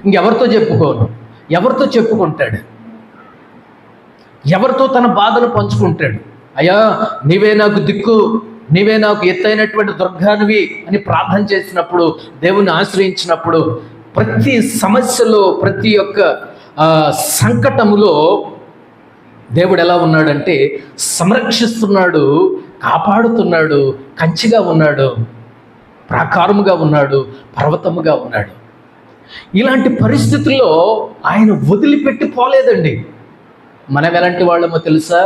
ఇంకెవరితో చెప్పుకోను, ఎవరితో చెప్పుకుంటాడు, ఎవరితో తన బాధలు పంచుకుంటాడు? అయ్యా, నీవే నాకు దిక్కు, నీవే నాకు ఎత్తైనటువంటి దుర్గానివి అని ప్రార్థన చేసినప్పుడు, దేవుని ఆశ్రయించినప్పుడు, ప్రతి సమస్యలో, ప్రతి ఒక్క సంకటములో దేవుడు ఎలా ఉన్నాడంటే సంరక్షిస్తున్నాడు, కాపాడుతున్నాడు, కంచిగా ఉన్నాడు, ప్రాకారముగా ఉన్నాడు, పర్వతముగా ఉన్నాడు. ఇలాంటి పరిస్థితుల్లో ఆయన వదిలిపెట్టి పోలేదండి. మనం ఎలాంటి వాళ్ళమో తెలుసా?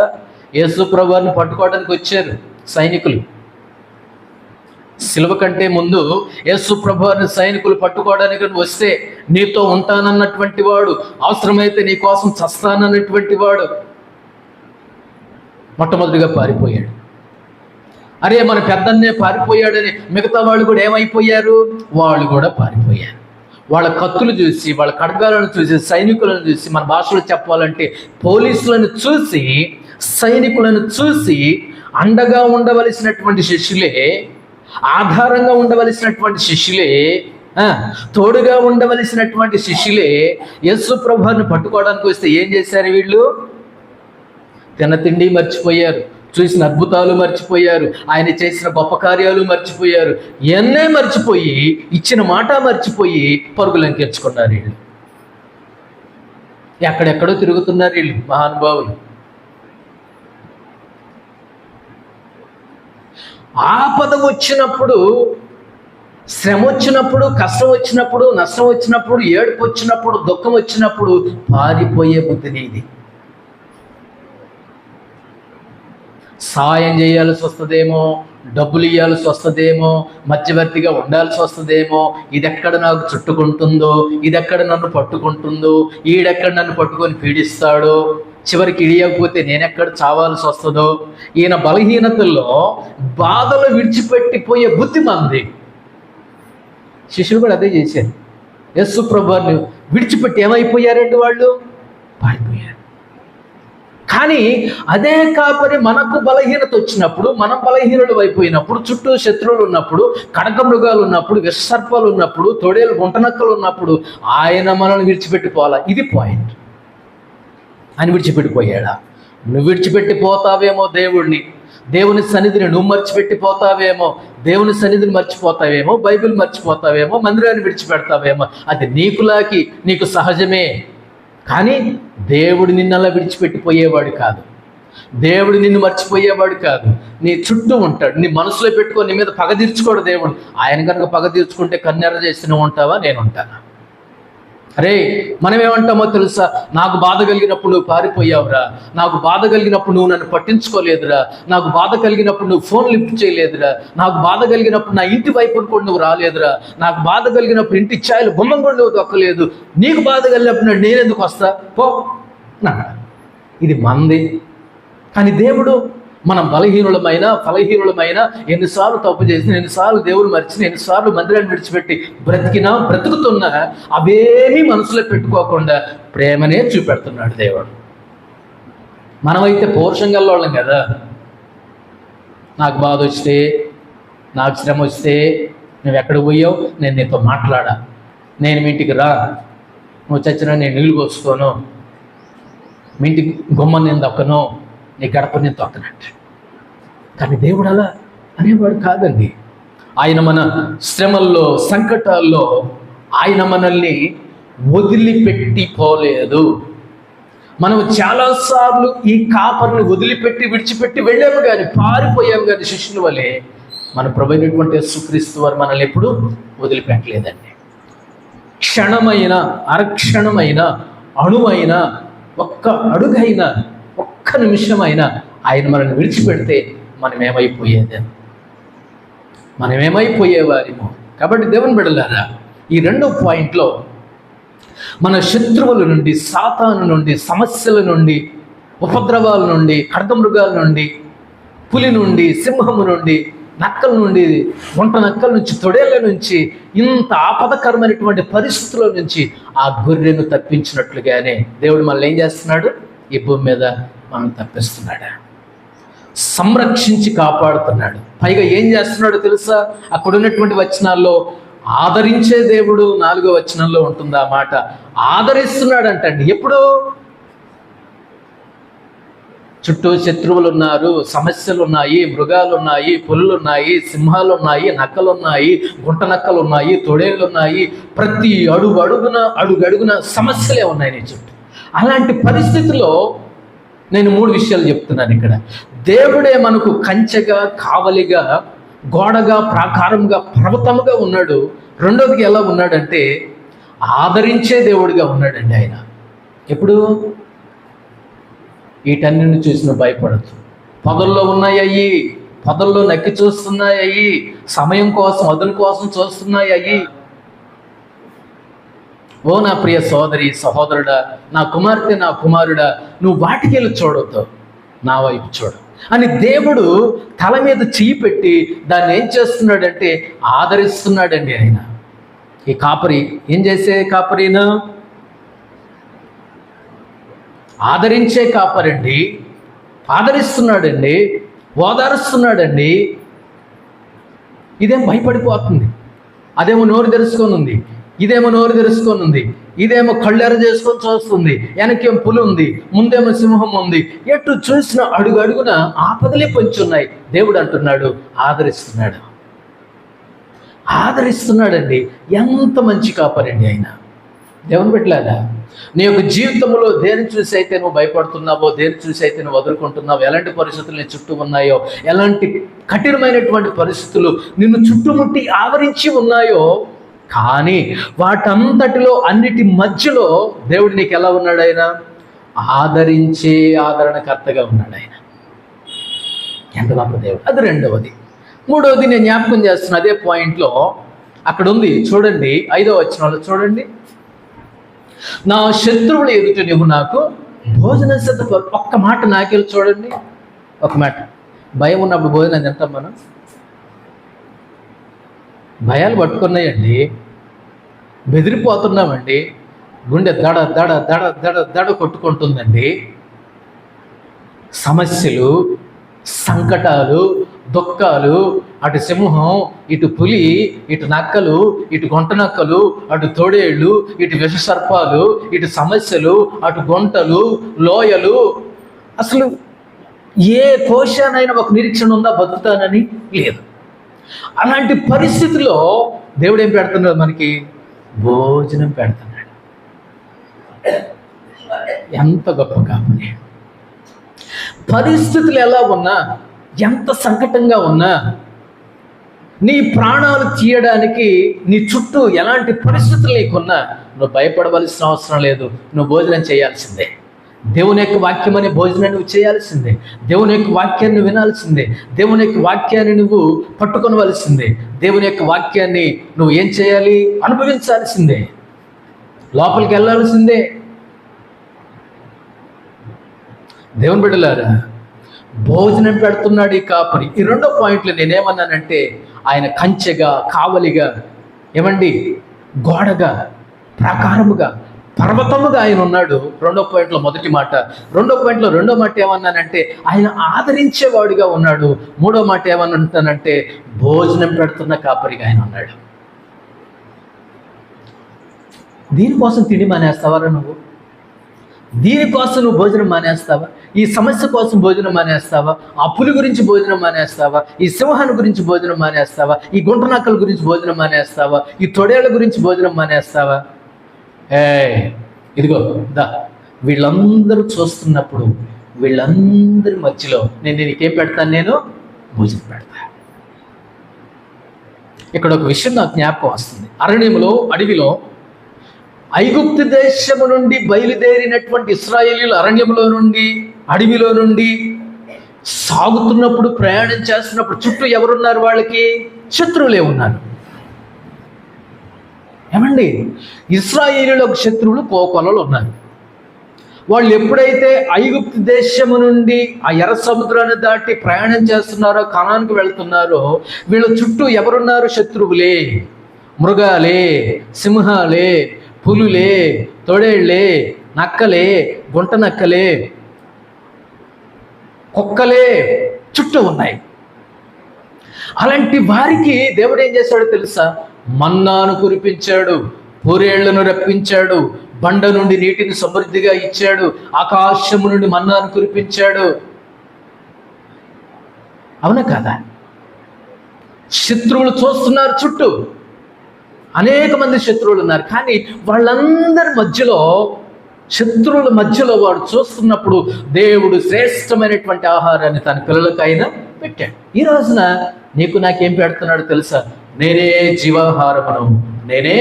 యేసు ప్రభువుని పట్టుకోవడానికి వచ్చారు సైనికులు. సిలువ కంటే ముందు యేసు ప్రభువుని సైనికులు పట్టుకోవడానికి వస్తే, నీతో ఉంటానన్నటువంటి వాడు, అవసరమైతే నీ కోసం చస్తానన్నటువంటి వాడు మొట్టమొదటిగా పారిపోయాడు. అరే, మన పెద్దన్నే పారిపోయాడని మిగతా వాళ్ళు కూడా ఏమైపోయారు? వాళ్ళు కూడా పారిపోయారు. వాళ్ళ కత్తులు చూసి, వాళ్ళ ఖడ్గాలను చూసి, సైనికులను చూసి, మన భాషలో చెప్పాలంటే పోలీసులను చూసి, సైనికులను చూసి అండగా ఉండవలసినటువంటి శిష్యులే, ఆధారంగా ఉండవలసినటువంటి శిష్యులే, తోడుగా ఉండవలసినటువంటి శిష్యులే యేసు ప్రభువుని పట్టుకోవడానికి వస్తే ఏం చేశారు వీళ్ళు? తిండి మర్చిపోయారు, చూసిన అద్భుతాలు మర్చిపోయారు, ఆయన చేసిన గొప్ప కార్యాలు మర్చిపోయారు, ఎన్నే మర్చిపోయి, ఇచ్చిన మాట మర్చిపోయి పరుగులను తెచ్చుకున్నారు వీళ్ళు. ఎక్కడెక్కడో తిరుగుతున్నారు వీళ్ళు మహానుభావులు. ఆపద వచ్చినప్పుడు, శ్రమ వచ్చినప్పుడు, కష్టం వచ్చినప్పుడు, నష్టం వచ్చినప్పుడు, ఏడుపు వచ్చినప్పుడు, దుఃఖం వచ్చినప్పుడు పారిపోయే బుద్ధి నీది. సాయం చేయాల్సి వస్తుందేమో, డబ్బులు ఇవ్వాల్సి వస్తుందేమో, మధ్యవర్తిగా ఉండాల్సి వస్తుందేమో, ఇదెక్కడ నాకు చుట్టుకుంటుందో, ఇదెక్కడ నన్ను పట్టుకుంటుందో, ఈడెక్కడ నన్ను పట్టుకొని పీడిస్తాడో, చివరికి ఇడియకపోతే నేనెక్కడ చావాల్సి వస్తుందో, ఈయన బలహీనతల్లో బాధలు విడిచిపెట్టిపోయే బుద్ధి మంది. శిష్యులు కూడా అదే చేశారు. యేసు ప్రభువుని విడిచిపెట్టి ఏమైపోయారండి వాళ్ళు? పారిపోయారు. కానీ అదే కాపరి మనకు బలహీనత వచ్చినప్పుడు, మనం బలహీనులు అయిపోయినప్పుడు, చుట్టూ శత్రువులు ఉన్నప్పుడు, కడక మృగాలు ఉన్నప్పుడు, విషసర్పాలు ఉన్నప్పుడు, తొడేలు గుంటనక్కలు ఉన్నప్పుడు ఆయన మనల్ని విడిచిపెట్టిపోవాలా. ఇది పాయింట్. ఆయన విడిచిపెట్టిపోయాడా? నువ్వు విడిచిపెట్టిపోతావేమో దేవుని సన్నిధిని నువ్వు మర్చిపెట్టిపోతావేమో, దేవుని సన్నిధిని మర్చిపోతావేమో, బైబిల్ మర్చిపోతావేమో, మందిరాన్ని విడిచిపెడతావేమో. అది నీకు సహజమే. కానీ దేవుడు నిన్నలా విడిచిపెట్టిపోయేవాడు కాదు. దేవుడు నిన్ను మర్చిపోయేవాడు కాదు. నీ చుట్టూ ఉంటాడు. నీ మనసులో పెట్టుకొని నీ మీద పగ తీర్చుకోడు దేవుడు. ఆయన కనుక పగ తీర్చుకుంటే కన్నెర చేసి నువ్వు ఉంటావా, నేను ఉంటానా? అరే, మనం ఏమంటామో తెలుసా? నాకు బాధ కలిగినప్పుడు నువ్వు పారిపోయావురా, నాకు బాధ కలిగినప్పుడు నువ్వు నన్ను పట్టించుకోలేదురా, నాకు బాధ కలిగినప్పుడు నువ్వు ఫోన్ లిఫ్ట్ చేయలేదురా, నాకు బాధ కలిగినప్పుడు నా ఇంటి వైపును కూడా నువ్వు రాలేదురా, నాకు బాధ కలిగినప్పుడు ఇంటి ఛాయలు బొమ్మం కూడా నువ్వు దొక్కలేదు, నీకు బాధ కలిగినప్పుడు నేనెందుకు వస్తా పో నా. ఇది మంది. కానీ దేవుడు మనం బలహీనులమైన ఫలహీనులమైన, ఎన్నిసార్లు తప్పు చేసిన, ఎన్నిసార్లు దేవుడు మర్చిన, ఎన్నిసార్లు మందిరాన్ని విడిచిపెట్టి బ్రతుకుతున్నా అవేమీ మనసులో పెట్టుకోకుండా ప్రేమనే చూపెడుతున్నాడు దేవుడు. మనమైతే పౌరుషంగల్లో వాళ్ళం కదా. నాకు బాధ వస్తే, నాకు శ్రమ వస్తే, నువ్వు ఎక్కడికి పోయావు, నేను నీతో మాట్లాడా, నేను మీ ఇంటికి రా, నువ్వు చచ్చినా నేను నీళ్ళు పోసుకోను, మీ ఇంటికి గుమ్మ నేను దొక్కను, నీ గడప నేను తొక్కనట్టు. కానీ దేవుడు అలా అనేవాడు కాదండి. ఆయన మన శ్రమల్లో, సంకటాల్లో ఆయన మనల్ని వదిలిపెట్టిపోలేదు. మనం చాలాసార్లు ఈ కాపర్ను వదిలిపెట్టి విడిచిపెట్టి వెళ్ళాము కానీ, పారిపోయాము కానీ, శిష్యుల వలె మన ప్రభువైనటువంటి యేసుక్రీస్తు వారు మనల్ని ఎప్పుడు వదిలిపెట్టలేదండి. క్షణమైన, అరక్షణమైన, అణువైన, ఒక్క అడుగైనా, ఒక్క నిమిషమైనా ఆయన మనల్ని విడిచిపెడితే మనమేమైపోయేవారిమో. కాబట్టి దేవుని బిడ్డలారా, ఈ రెండో పాయింట్లో మన శత్రువుల నుండి, సాతాను నుండి, సమస్యల నుండి, ఉపద్రవాల నుండి, ఖడ్గమృగాల నుండి, పులి నుండి, సింహము నుండి, నక్కల నుండి, గుంట నక్కల నుంచి, తొడేళ్ల నుంచి, ఇంత ఆపదకరమైనటువంటి పరిస్థితుల నుంచి ఆ గొర్రెను తప్పించినట్లుగానే దేవుడు మనల్ని ఏం చేస్తున్నాడు? ఈ భూమి మీద మనం తప్పిస్తున్నాడు, సంరక్షించి కాపాడుతున్నాడు. పైగా ఏం చేస్తున్నాడో తెలుసా? అక్కడ ఉన్నటువంటి వచనాల్లో ఆదరించే దేవుడు 4వ వచనంలో ఉంటుంది ఆ మాట. ఆదరిస్తున్నాడు అంటండి. ఎప్పుడు? చుట్టూ శత్రువులు ఉన్నారు, సమస్యలు ఉన్నాయి, మృగాలు ఉన్నాయి, పులులు ఉన్నాయి, సింహాలు ఉన్నాయి, నక్కలు ఉన్నాయి, గుంట నక్కలు ఉన్నాయి, తొడేళ్ళు ఉన్నాయి. ప్రతి అడుగడుగున సమస్యలే ఉన్నాయి నీ చుట్టూ. అలాంటి పరిస్థితిలో నేను 3 విషయాలు చెప్తున్నాను ఇక్కడ. దేవుడే మనకు కంచెగా, కావలిగా, గోడగా, ప్రాకారంగా, పర్వతముగా ఉన్నాడు. రెండోదిగా ఎలా ఉన్నాడంటే ఆదరించే దేవుడిగా ఉన్నాడండి ఆయన. ఎప్పుడు? వీటన్నిటిని చూసి నువ్వు భయపడద్దు. పొదల్లో ఉన్నాయి, పొదల్లో నక్కి చూస్తున్నాయి, సమయం కోసం, అదును కోసం చూస్తున్నాయి. ఓ నా ప్రియ సోదరి, సహోదరుడా, నా కుమార్తె, నా కుమారుడా, నువ్వు వాటికి వెళ్ళి చూడొద్దు, నా వైపు చూడు అని దేవుడు తల మీద చెయ్యి పెట్టి దాన్ని ఏం చేస్తున్నాడంటే ఆదరిస్తున్నాడండి ఆయన. ఈ కాపరి ఏం చేసే కాపరినా? ఆదరించే కాపరండి. ఆదరిస్తున్నాడండి, ఓదారుస్తున్నాడండి. ఇదేం భయపడిపోతుంది, అదేమో నోరు తెరుచుకొని ఉంది, ఇదేమో నోరు తెరుచుకొని ఉంది, ఇదేమో కళ్ళెర చేసుకొని చూస్తుంది, వెనకేం పులి ఉంది, ముందేమో సింహం ఉంది. ఎటు చూసిన అడుగడుగున ఆపదలే పొంచున్నాయి. దేవుడు అంటున్నాడు ఆదరిస్తున్నాడండి. ఎంత మంచి కాపరండి ఆయన. దేవుని బిడ్డలారా, నీ యొక్క జీవితంలో దేని చూసి అయితే నువ్వు భయపడుతున్నావో, దేని చూసి అయితే నువ్వు వదులుకుంటున్నావో, ఎలాంటి పరిస్థితులు నీ చుట్టూ ఉన్నాయో, ఎలాంటి కఠినమైనటువంటి పరిస్థితులు నిన్ను చుట్టుముట్టి ఆవరించి ఉన్నాయో, కానీ వాటంతటిలో అన్నిటి మధ్యలో దేవుడు నీకు ఎలా ఉన్నాడు? ఆయన ఆదరించే ఆదరణకర్తగా ఉన్నాడు ఆయన. ఎంత గొప్ప దేవుడు. అది రెండవది. మూడవది నేను జ్ఞాపకం చేస్తున్నా అదే పాయింట్లో అక్కడ ఉంది చూడండి, 5వ వచనంలో చూడండి. నా శత్రువుల ఎదుట నువ్వు నాకు భోజనం సిద్ధపరు. ఒక్క మాట నాకెళ్ళి చూడండి, ఒక మాట. భయం ఉన్నప్పుడు భోజనం తింటాం మనం? భయాలు పట్టుకున్నాయండి, బెదిరిపోతున్నామండి, గుండె దడ దడ దడ దడ దడ కొట్టుకుంటుందండి. సమస్యలు, సంకటాలు, దుఃఖాలు, అటు సింహం, ఇటు పులి, ఇటు నక్కలు, ఇటు గొంట నక్కలు, అటు తోడేళ్ళు, ఇటు విషసర్పాలు, ఇటు సమస్యలు, అటు గుంటలు, లోయలు. అసలు ఏ కోశానైనా ఒక నిరీక్షణ ఉందా బతుకుతానని? లేదు. అలాంటి పరిస్థితిలో దేవుడు ఏం పెడుతున్నాడు మనకి? భోజనం పెడుతున్నాడు. ఎంత గొప్ప కాపరి! పరిస్థితులు ఎలా ఉన్నా, ఎంత సంకటంగా ఉన్నా, నీ ప్రాణాలు తీయడానికి నీ చుట్టూ ఎలాంటి పరిస్థితులు నీకున్నా నువ్వు భయపడవలసిన అవసరం లేదు. నువ్వు భోజనం చేయాల్సిందే. దేవుని యొక్క వాక్యం అనే భోజనం నువ్వు చేయాల్సిందే. దేవుని యొక్క వాక్యాన్ని వినాల్సిందే. దేవుని యొక్క వాక్యాన్ని నువ్వు పట్టుకొనవలసిందే. దేవుని యొక్క వాక్యాన్ని నువ్వు ఏం చేయాలి? అనుభవించాల్సిందే. లోపలికి వెళ్ళాల్సిందే. దేవుని బిడ్డలారా, భోజనం పెడుతున్నాడు ఈ కాపరి. ఈ 2వ పాయింట్లో నేనేమన్నానంటే, ఆయన కంచెగా, కావలిగా, ఏమండి, గోడగా, ప్రాకారముగా, పర్వతముగా ఆయన ఉన్నాడు. 2వ పాయింట్లో మొదటి మాట. 2వ పాయింట్లో 2వ మాట ఏమన్నానంటే, ఆయన ఆదరించేవాడిగా ఉన్నాడు. 3వ మాట ఏమన్నానంటే, భోజనం పెడుతున్న కాపరిగా ఆయన ఉన్నాడు. దీనికోసం తిండి మానేస్తావారా నువ్వు? దీనికోసం నువ్వు భోజనం మానేస్తావా? ఈ సమస్య కోసం భోజనం మానేస్తావా? ఆ పులి గురించి భోజనం మానేస్తావా? ఈ సింహాన్ని గురించి భోజనం మానేస్తావా? ఈ గుంటనక్కల గురించి భోజనం మానేస్తావా? ఈ తొడేళ్ల గురించి భోజనం మానేస్తావా? ఇదిగో దా, వీళ్ళందరూ చూస్తున్నప్పుడు వీళ్ళందరి మధ్యలో నేను నీకేం పెడతాను? నేను భోజనం పెడతా. ఇక్కడ ఒక విషయం నాకు జ్ఞాపకం వస్తుంది. అరణ్యంలో, అడవిలో, ఐగుప్తు దేశము నుండి బయలుదేరినటువంటి ఇశ్రాయేలీయులు అరణ్యంలో నుండి, అడవిలో నుండి సాగుతున్నప్పుడు, ప్రయాణం చేస్తున్నప్పుడు చుట్టూ ఎవరున్నారు? వాళ్ళకి శత్రువులే ఉన్నారు. ఏమండి, ఇశ్రాయేలీయులకు శత్రువులు కోకొలలు ఉన్నారు. వాళ్ళు ఎప్పుడైతే ఐగుప్తు దేశము నుండి ఆ ఎర్ర సముద్రాన్ని దాటి ప్రయాణం చేస్తున్నారో, కనానుకు వెళ్తున్నారో, వీళ్ళ చుట్టూ ఎవరున్నారు? శత్రువులే. మృగాలే, సింహాలే, పులులే, తొడేళ్లే, నక్కలే, గుంట నక్కలే, కుక్కలే చుట్టూ ఉన్నాయి. అలాంటి వారికి దేవుడు ఏం చేశాడో తెలుసా? మన్నాను కురిపించాడు, పూరేళ్లను రప్పించాడు, బండ నుండి నీటిని సమృద్ధిగా ఇచ్చాడు, ఆకాశము నుండి మన్నాను కురిపించాడు. అవునా కదా? శత్రువులు చూస్తున్నారు, చుట్టూ అనేక మంది శత్రువులు ఉన్నారు. కానీ వాళ్ళందరి మధ్యలో, శత్రువుల మధ్యలో వాడు చూస్తున్నప్పుడు దేవుడు శ్రేష్టమైనటువంటి ఆహారాన్ని తన పిల్లలకైనా పెట్టాడు. ఈ రోజున నీకు నాకేం పెడుతున్నాడు తెలుసా? నేనే జీవాహారమును, నేనే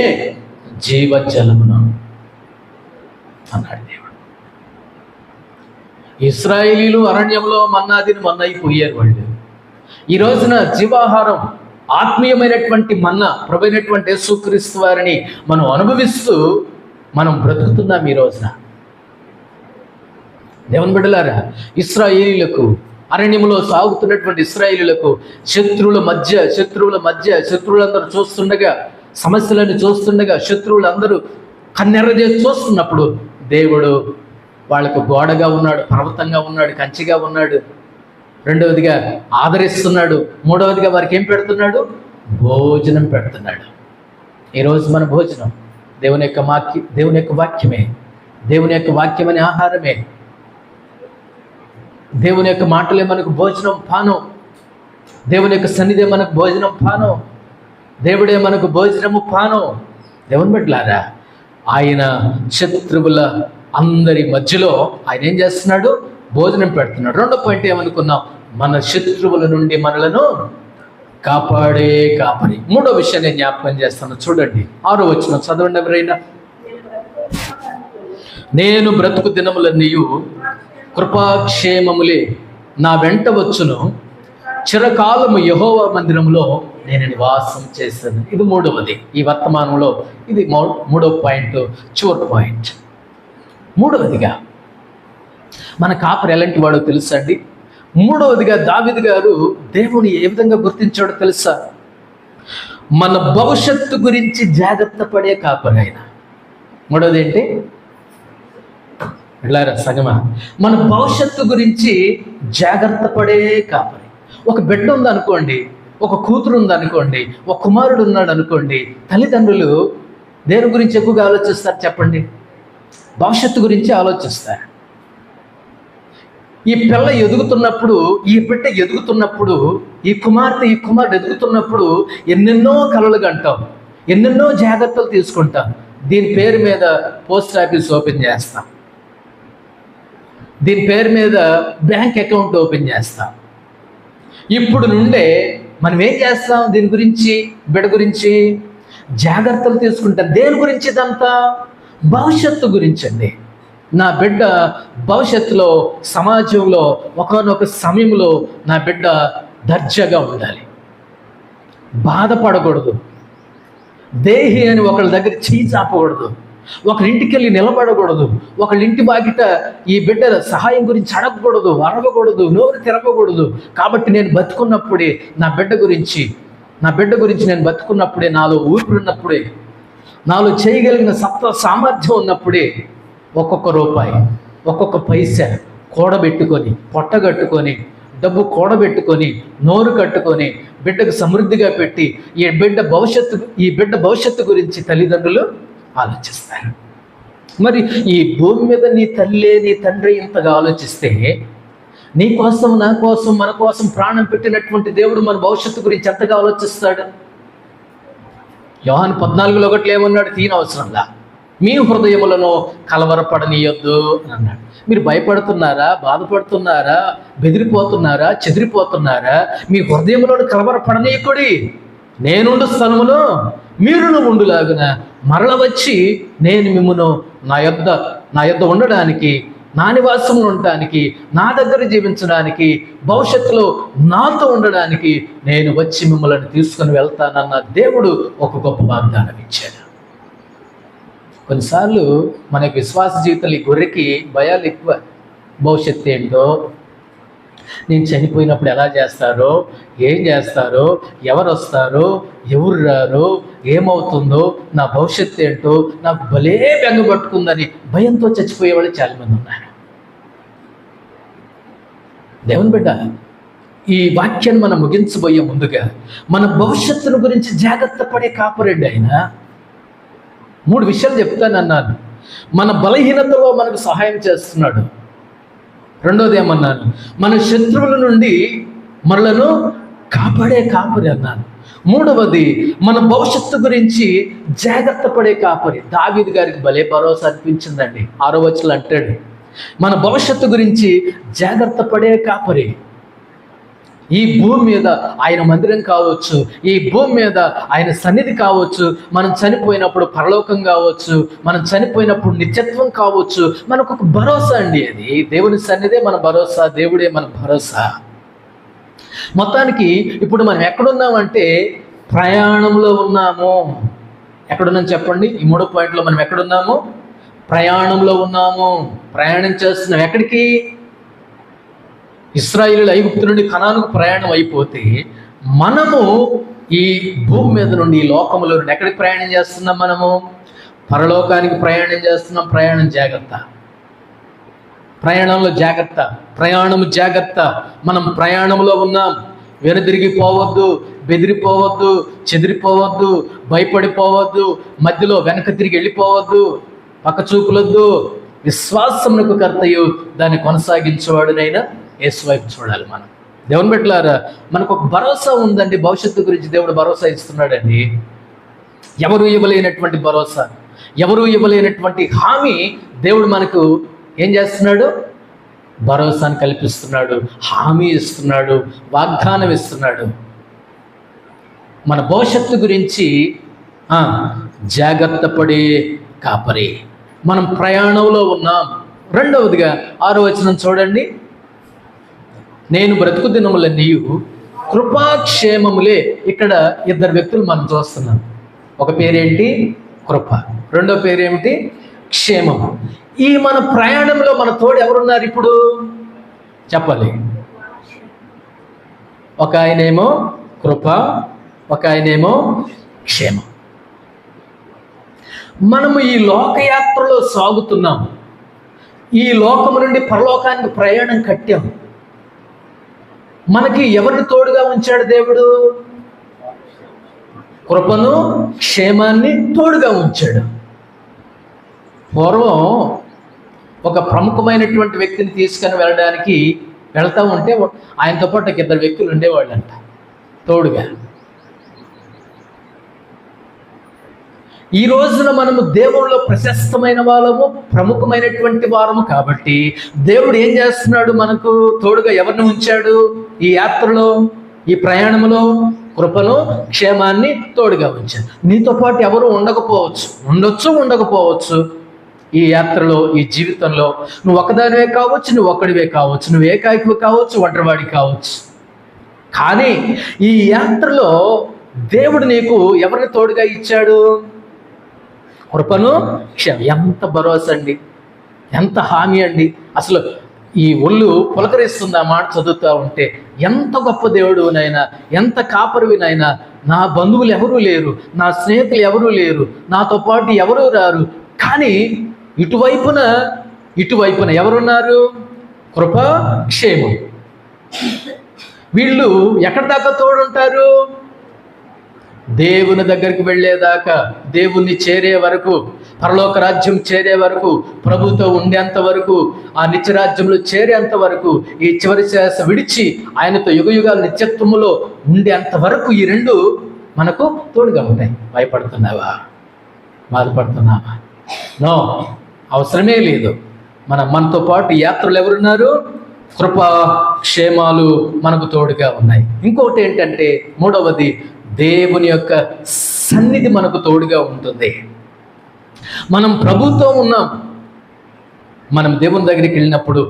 జీవజలమును అన్నాడు దేవుడు. ఇశ్రాయేలీయులు అరణ్యంలో మన్నాదిని మన్నైపోయారు. వాళ్ళు ఈ రోజున జీవాహారం, ఆత్మీయమైనటువంటి మన్నా, ప్రభువైనటువంటి యేసుక్రీస్తు వారిని మనం అనుభవిస్తూ మనం బ్రతుకుతున్నాం ఈ రోజున. దేవుని బిడ్డలారా, ఇశ్రాయేలీయులకు, అరణ్యంలో సాగుతున్నటువంటి ఇశ్రాయేలీయులకు శత్రువుల మధ్య శత్రువులందరూ చూస్తుండగా, సమస్యలను చూస్తుండగా, శత్రువులందరూ కన్నెర్ర చేసి చూస్తున్నప్పుడు దేవుడు వాళ్ళకు గోడగా ఉన్నాడు, పర్వతంగా ఉన్నాడు, కంచిగా ఉన్నాడు. రెండవదిగా ఆదరిస్తున్నాడు. మూడవదిగా వారికి ఏం పెడుతున్నాడు? భోజనం పెడుతున్నాడు. ఈరోజు మన భోజనం దేవుని యొక్క వాక్యమే. దేవుని యొక్క వాక్యం అనే ఆహారమే. దేవుని యొక్క మాటలే మనకు భోజనం, పానం. దేవుని యొక్క సన్నిధే మనకు భోజనం, పానం. దేవుడే మనకు భోజనము, పానం. దేవుని బిడ్డలారా, ఆయన శత్రువుల అందరి మధ్యలో ఆయన ఏం చేస్తున్నాడు? భోజనం పెడుతున్నాడు. 2వ పాయింట్ ఏమనుకున్నాం? మన శత్రువుల నుండి మనలను కాపాడే కాపరి. 3వ విషయాన్ని జ్ఞాపకం చేస్తాను, చూడండి. 6వ వచనం చదవండి ఎవరైనా. నేను బ్రతుకు దినములన్నీయు కృపాక్షేమములే నా వెంట వచ్చును, చిరకాలము యెహోవా మందిరంలో నేను నివాసం చేశాను. ఇది మూడవది. ఈ వర్తమానంలో ఇది మూడవ పాయింట్, చివరి పాయింట్. మూడవదిగా మన కాపరి ఎలాంటి వాడో తెలుసా అండి? మూడవదిగా దావీదు గారు దేవుని ఏ విధంగా గుర్తించాడో తెలుసా? మన భవిష్యత్తు గురించి జాగ్రత్త పడే కాపరి ఆయన. మూడవది ఏంటి? ఇలారా సగమా, మన భవిష్యత్తు గురించి జాగ్రత్త పడే కాపరి. ఒక బిడ్డ ఉందనుకోండి, ఒక కూతురు ఉందనుకోండి, ఒక కుమారుడు ఉన్నాడు అనుకోండి, తల్లిదండ్రులు దేని గురించి ఎక్కువగా ఆలోచిస్తారు చెప్పండి? భవిష్యత్తు గురించి ఆలోచిస్తారు. ఈ పిల్ల ఎదుగుతున్నప్పుడు, ఈ బిడ్డ ఎదుగుతున్నప్పుడు, ఈ కుమారుడు ఎదుగుతున్నప్పుడు ఎన్నెన్నో కలలు కంటాం, ఎన్నెన్నో జాగ్రత్తలు తీసుకుంటాం. దీని పేరు మీద పోస్ట్ ఆఫీస్ ఓపెన్ చేస్తాం, దీని పేరు మీద బ్యాంక్ అకౌంట్ ఓపెన్ చేస్తాం. ఇప్పుడు నుండే మనం ఏం చేస్తాం? దీని గురించి, బిడ్డ గురించి జాగ్రత్తలు తీసుకుంటాం. దేని గురించి? ఇదంతా భవిష్యత్తు గురించి అండి. నా బిడ్డ భవిష్యత్తులో సమాజంలో ఒకానొక సమయంలో నా బిడ్డ దర్జాగా ఉండాలి, బాధపడకూడదు, దేహి అని ఒకళ్ళ దగ్గర చేయి చాపకూడదు, ఒకరింటికి వెళ్ళి నిలబడకూడదు, ఒకళ్ళింటి బాగిట ఈ బిడ్డ సహాయం గురించి అడగకూడదు, అరవకూడదు, నోరు తిరగకూడదు. కాబట్టి నేను బతుకున్నప్పుడే నా బిడ్డ గురించి నేను బతుకున్నప్పుడే, నాలో ఊపిరి ఉన్నప్పుడే, నాలో చేయగలిగిన సామర్థ్యం ఉన్నప్పుడే ఒక్కొక్క రూపాయి, ఒక్కొక్క పైసా కూడబెట్టుకొని, పొట్టగట్టుకొని, డబ్బు కూడబెట్టుకొని, నోరు కట్టుకొని బిడ్డకు సమృద్ధిగా పెట్టి ఈ బిడ్డ భవిష్యత్తు గురించి తల్లిదండ్రులు ఆలోచిస్తారు. మరి ఈ భూమి మీద నీ తల్లి, నీ తండ్రి ఇంతగా ఆలోచిస్తే, నీ కోసం, నా కోసం, మన కోసం ప్రాణం పెట్టినటువంటి దేవుడు మన భవిష్యత్తు గురించి ఎంతగా ఆలోచిస్తాడు? యోహాను 14:1 ఏమన్నాడు? తీనవసరంలా మీ హృదయములను కలవరపడనీయొద్దు అని అన్నాడు. మీరు భయపడుతున్నారా, బాధపడుతున్నారా, బెదిరిపోతున్నారా, చెదిరిపోతున్నారా? మీ హృదయములను కలవరపడనీయకుడి. నేనుండు స్థలములో మీరును ఉండులాగున మరల వచ్చి నేను మిమ్మును నా యొద్ద ఉండడానికి, నా నివాసంలో ఉండడానికి, నా దగ్గర జీవించడానికి, భవిష్యత్తులో నాతో ఉండడానికి నేను వచ్చి మిమ్మల్ని తీసుకుని వెళ్తానన్న దేవుడు ఒక గొప్ప వాగ్దానం ఇచ్చాడు. కొన్నిసార్లు మన విశ్వాస జీవితంలో ఈ గొర్రెకి భయాలు ఎక్కువ. భవిష్యత్తు ఏంటో, నేను చనిపోయినప్పుడు ఎలా చేస్తారో, ఏం చేస్తారో, ఎవరు వస్తారో, ఎవరు రారో, ఏమవుతుందో, నా భవిష్యత్తు ఏంటో నాకు భలే బెంగపట్టుకుందని భయంతో చచ్చిపోయే వాళ్ళు చాలామంది ఉన్నారు. దేవుని బిడ్డ, ఈ వాక్యాన్ని మనం ముగించబోయే ముందుగా మన భవిష్యత్తును గురించి జాగ్రత్త పడే కాపరెడ్డి ఆయన 3 విషయాలు చెప్తానన్నాను. మన బలహీనతలో మనకు సహాయం చేస్తున్నాడు. రెండోది ఏమన్నాను? మన శత్రువుల నుండి మనలను కాపాడే కాపరి అన్నాను. మూడవది మన భవిష్యత్తు గురించి జాగ్రత్త పడే కాపరి. దావీదు గారికి భలే భరోసా అనిపించిందండి. 6వ వచనంలో అంటాడు, మన భవిష్యత్తు గురించి జాగ్రత్త పడే కాపరి. ఈ భూమి మీద ఆయన మందిరం కావచ్చు, ఈ భూమి మీద ఆయన సన్నిధి కావచ్చు, మనం చనిపోయినప్పుడు పరలోకం కావచ్చు, మనం చనిపోయినప్పుడు నిత్యత్వం కావచ్చు. మనకు ఒక భరోసా అండి. అది దేవుని సన్నిధే మన భరోసా, దేవుడే మన భరోసా. మొత్తానికి ఇప్పుడు మనం ఎక్కడున్నామంటే ప్రయాణంలో ఉన్నాము. ఎక్కడున్నాం చెప్పండి? ఈ 3 పాయింట్లో మనం ఎక్కడున్నాము? ప్రయాణంలో ఉన్నాము. ప్రయాణం చేస్తున్నాం. ఎక్కడికి? ఇశ్రాయేలు ఐగుప్తు నుండి కనానుకు ప్రయాణం అయిపోతే మనము ఈ భూమి మీద నుండి, ఈ లోకములో నుండి ఎక్కడికి ప్రయాణం చేస్తున్నాం? మనము పరలోకానికి ప్రయాణం చేస్తున్నాం. ప్రయాణం జాగ్రత్త, ప్రయాణంలో జాగ్రత్త, ప్రయాణము జాగ్రత్త. మనం ప్రయాణంలో ఉన్నాం. వెనుదిరిగిపోవద్దు, బెదిరిపోవద్దు, చెదిరిపోవద్దు, భయపడిపోవద్దు, మధ్యలో వెనక తిరిగి వెళ్ళిపోవద్దు, పక్క చూపులొద్దు. విశ్వాసమునకు కర్తయు దాన్ని కొనసాగించేవాడునైనా యేసు వైపు చూడాలి. మనం దేవుని బిడ్డలారా, మనకు ఒక భరోసా ఉందండి. భవిష్యత్తు గురించి దేవుడు భరోసా ఇస్తున్నాడండి. ఎవరు ఇవ్వలేనటువంటి భరోసా, ఎవరు ఇవ్వలేనటువంటి హామీ దేవుడు మనకు ఏం చేస్తున్నాడు? భరోసాను కల్పిస్తున్నాడు, హామీ ఇస్తున్నాడు, వాగ్దానం ఇస్తున్నాడు. మన భవిష్యత్తు గురించి జాగ్రత్త పడే కాపరి. మనం ప్రయాణంలో ఉన్నాం. రెండవదిగా 6వ వచనం చూడండి, నేను బ్రతుకు దినములన్నీయు కృపాక్షేమములే. ఇక్కడ ఇద్దరు వ్యక్తులు మనం చూస్తున్నాం. ఒక పేరేంటి? కృప. రెండో పేరేమిటి? క్షేమము. ఈ మన ప్రయాణంలో మన తోడు ఎవరున్నారు ఇప్పుడు చెప్పాలి? ఒక ఆయనేమో కృప, ఒక ఆయనేమో క్షేమం. మనము ఈ లోకయాత్రలో సాగుతున్నాం. ఈ లోకము నుండి పరలోకానికి ప్రయాణం కట్టాం. మనకి ఎవరిని తోడుగా ఉంచాడు దేవుడు? కృపను, క్షేమాన్ని తోడుగా ఉంచాడు. పూర్వం ఒక ప్రముఖమైనటువంటి వ్యక్తిని తీసుకొని వెళ్ళడానికి వెళ్తూ ఉంటే ఆయనతో పాటు ఒక ఇద్దరు వ్యక్తులు ఉండేవాళ్ళంట తోడుగా. ఈ రోజున మనము దేవుళ్ళలో ప్రశస్తమైన వాళ్ళము, ప్రముఖమైనటువంటి వారము కాబట్టి దేవుడు ఏం చేస్తున్నాడు? మనకు తోడుగా ఎవరిని ఉంచాడు? ఈ యాత్రలో, ఈ ప్రయాణంలో కృపను, క్షేమాన్ని తోడుగా ఉంచాడు. నీతో పాటు ఎవరు ఉండకపోవచ్చు, ఉండకపోవచ్చు. ఈ యాత్రలో, ఈ జీవితంలో నువ్వు ఒకదానివే కావచ్చు, నువ్వు ఒక్కడివే కావచ్చు, నువ్వు ఏకాకివి కావచ్చు, ఒంటరివాడి కావచ్చు. కానీ ఈ యాత్రలో దేవుడు నీకు ఎవరిని తోడుగా ఇచ్చాడు? కృపను, క్షేమం. ఎంత భరోసా అండి, ఎంత హామీ అండి. అసలు ఈ ఒళ్ళు పులకరిస్తుంది ఆ మాట చదువుతూ ఉంటే. ఎంత గొప్ప దేవుడు నాయన, ఎంత కాపరివి నాయన. నా బంధువులు ఎవరూ లేరు, నా స్నేహితులు ఎవరూ లేరు, నాతో పాటు ఎవరూ రారు. కానీ ఇటువైపున ఎవరున్నారు? కృప, క్షేమం. వీళ్ళు ఎక్కడి దాకా తోడుంటారు? దేవుని దగ్గరికి వెళ్ళేదాకా, దేవుణ్ణి చేరే వరకు, పరలోక రాజ్యం చేరే వరకు, ప్రభుతో ఉండేంత వరకు, ఆ నిత్యరాజ్యంలో చేరేంత వరకు, ఈ చివరి శ్వాస విడిచి ఆయనతో యుగయుగాల నిత్యత్వములో ఉండేంత వరకు ఈ రెండు మనకు తోడుగా ఉంటాయి. భయపడుతున్నావా? బాధపడుతున్నావా? నో, అవసరమే లేదు. మనతో పాటు యాత్రలు ఎవరున్నారు? కృప, క్షేమాలు మనకు తోడుగా ఉన్నాయి. ఇంకొకటి ఏంటంటే, మూడవది దేవుని యొక్క సన్నిధి మనకు తోడుగా ఉంటుంది. మనం ప్రభుతో ఉన్నాం. మనం దేవుని దగ్గరికి వెళ్ళినప్పుడు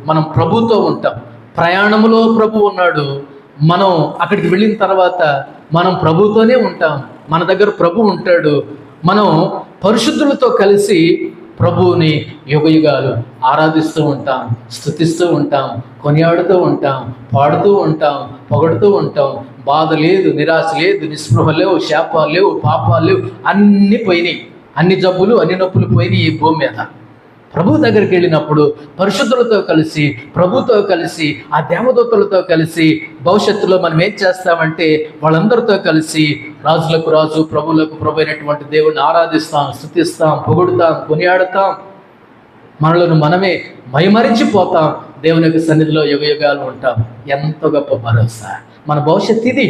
మనం ప్రభుతో ఉంటాం. ప్రయాణంలో ప్రభు ఉన్నాడు. మనం అక్కడికి వెళ్ళిన తర్వాత మనం ప్రభుతోనే ఉంటాం. మన దగ్గర ప్రభు ఉంటాడు. మనం పరిశుద్ధులతో కలిసి ప్రభువుని యుగయుగాలు ఆరాధిస్తూ ఉంటాం, స్తుతిస్తూ ఉంటాం, కొనియాడుతూ ఉంటాం, పాడుతూ ఉంటాం, పొగడుతూ ఉంటాం. బాధ లేదు, నిరాశ లేదు, నిస్పృహ లేవు, శాపాలు లేవు, పాపాలు లేవు. అన్నీ పోయినాయి. అన్ని జబ్బులు, అన్ని నొప్పులు పోయినాయి ఈ భూమి మీద. ప్రభు దగ్గరికి వెళ్ళినప్పుడు పరిశుద్ధులతో కలిసి, ప్రభుతో కలిసి, ఆ దేవదూతలతో కలిసి భవిష్యత్తులో మనం ఏం చేస్తామంటే వాళ్ళందరితో కలిసి రాజులకు రాజు, ప్రభువులకు ప్రభు అయినటువంటి దేవుడిని ఆరాధిస్తాం, స్తుతిస్తాం, పొగుడుతాం, కొనియాడుతాం. మనలను మనమే మైమరిచిపోతాం. దేవుని యొక్క సన్నిధిలో యుగయుగాలు ఉంటాం. ఎంత గొప్ప భరోసా. మన భవిష్యత్తు ఇది.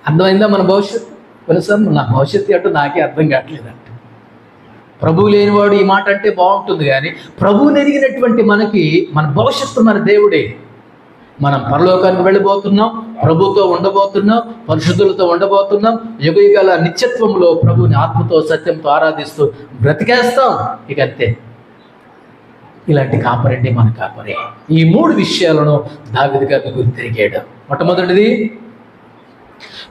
అర్థమైందా? మన భవిష్యత్తు కొన్నిసార్లు నా భవిష్యత్తు అంటే నాకే అర్థం కావట్లేదంట. ప్రభువు లేనివాడు ఈ మాట అంటే బాగుంటుంది, కానీ ప్రభువుని ఎరిగినటువంటి మనకి మన భవిష్యత్తు మన దేవుడే. మనం పరలోకానికి వెళ్ళిపోతున్నాం, ప్రభుతో ఉండబోతున్నాం, పరిశుద్ధులతో ఉండబోతున్నాం. యుగయుగాల నిత్యత్వంలో ప్రభువుని ఆత్మతో, సత్యంతో ఆరాధిస్తూ బ్రతికేస్తాం. ఇక అంతే. ఇలాంటి కాపరండి మన కాపరే. ఈ మూడు విషయాలను దావీదు గారు గుర్తిరిగాడు. మొట్టమొదటిది,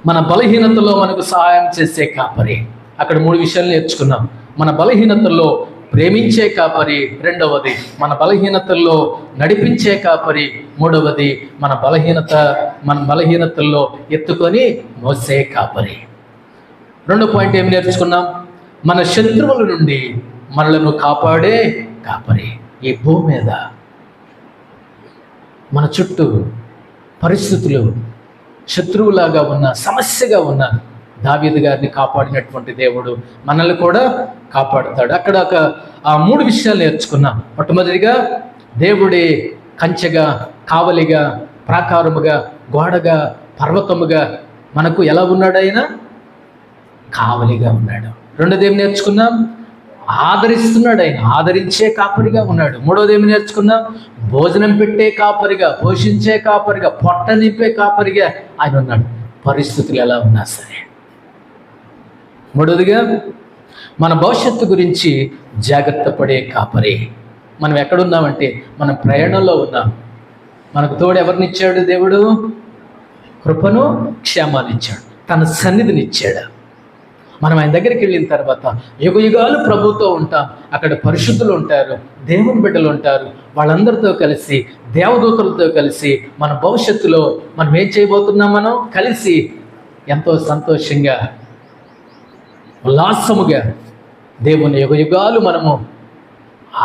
మన బలహీనతలో మనకు సహాయం చేసే కాపరి. అక్కడ మూడు విషయాలు నేర్చుకున్నాం. మన బలహీనతల్లో ప్రేమించే కాపరి. రెండవది, మన బలహీనతల్లో నడిపించే కాపరి. మూడవది, మన బలహీనతల్లో ఎత్తుకొని మోసే కాపరి. రెండో పాయింట్ ఏమి నేర్చుకున్నాం? మన శత్రువుల నుండి మనలను కాపాడే కాపరి. ఈ భూమి మీద మన చుట్టూ పరిస్థితులు శత్రువులాగా ఉన్న, సమస్యగా ఉన్న దావీదు గారిని కాపాడినటువంటి దేవుడు మనల్ని కూడా కాపాడుతాడు. అక్కడ ఆ మూడు విషయాలు నేర్చుకున్నాం. మొట్టమొదటిగా, దేవుడే కంచెగా, కావలిగా, ప్రాకారముగా, గోడగా, పర్వతముగా మనకు ఎలా ఉన్నాడు? ఆయన కావలిగా ఉన్నాడు. రెండోది ఏమి నేర్చుకున్నాం? ఆదరిస్తున్నాడు. ఆయన ఆదరించే కాపరిగా ఉన్నాడు. మూడోది ఏమి నేర్చుకున్నాం? భోజనం పెట్టే కాపరిగా, పోషించే కాపరిగా, పొట్ట నింపే కాపరిగా ఆయన ఉన్నాడు. పరిస్థితులు ఎలా ఉన్నా సరే. మూడోదిగా, మన భవిష్యత్తు గురించి జాగ్రత్త పడే కాపరి. మనం ఎక్కడున్నామంటే మనం ప్రయాణంలో ఉన్నాం. మనకు తోడు ఎవరినిచ్చాడు దేవుడు? కృపను, క్షేమాన్ని ఇచ్చాడు, తన సన్నిధిని ఇచ్చాడు. మనం ఆయన దగ్గరికి వెళ్ళిన తర్వాత యుగయుగాలు ప్రభుతో ఉంటాం. అక్కడ పరిశుద్ధులు ఉంటారు, దేవుని బిడ్డలు ఉంటారు. వాళ్ళందరితో కలిసి, దేవదూతలతో కలిసి మన భవిష్యత్తులో మనం ఏం చేయబోతున్నాం? మనం కలిసి ఎంతో సంతోషంగా, ఉల్లాసముగా దేవుని యుగయుగాలు మనము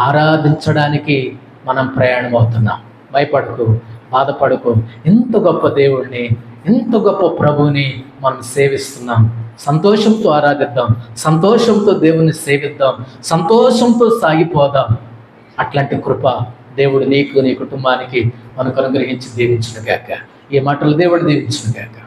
ఆరాధించడానికి మనం ప్రయాణం అవుతున్నాం. భయపడకు, బాధపడకు. ఎంత గొప్ప దేవుణ్ణి, ఎంత గొప్ప ప్రభువుని మనం సేవిస్తున్నాం. సంతోషంతో ఆరాధిద్దాం, సంతోషంతో దేవుని సేవిద్దాం, సంతోషంతో సాగిపోదాం. అట్లాంటి కృప దేవుడు నీకు, నీ కుటుంబానికి మనకు అనుగ్రహించి దీవించును గాక. ఈ మాటలు దేవుడు దీవించును గాక.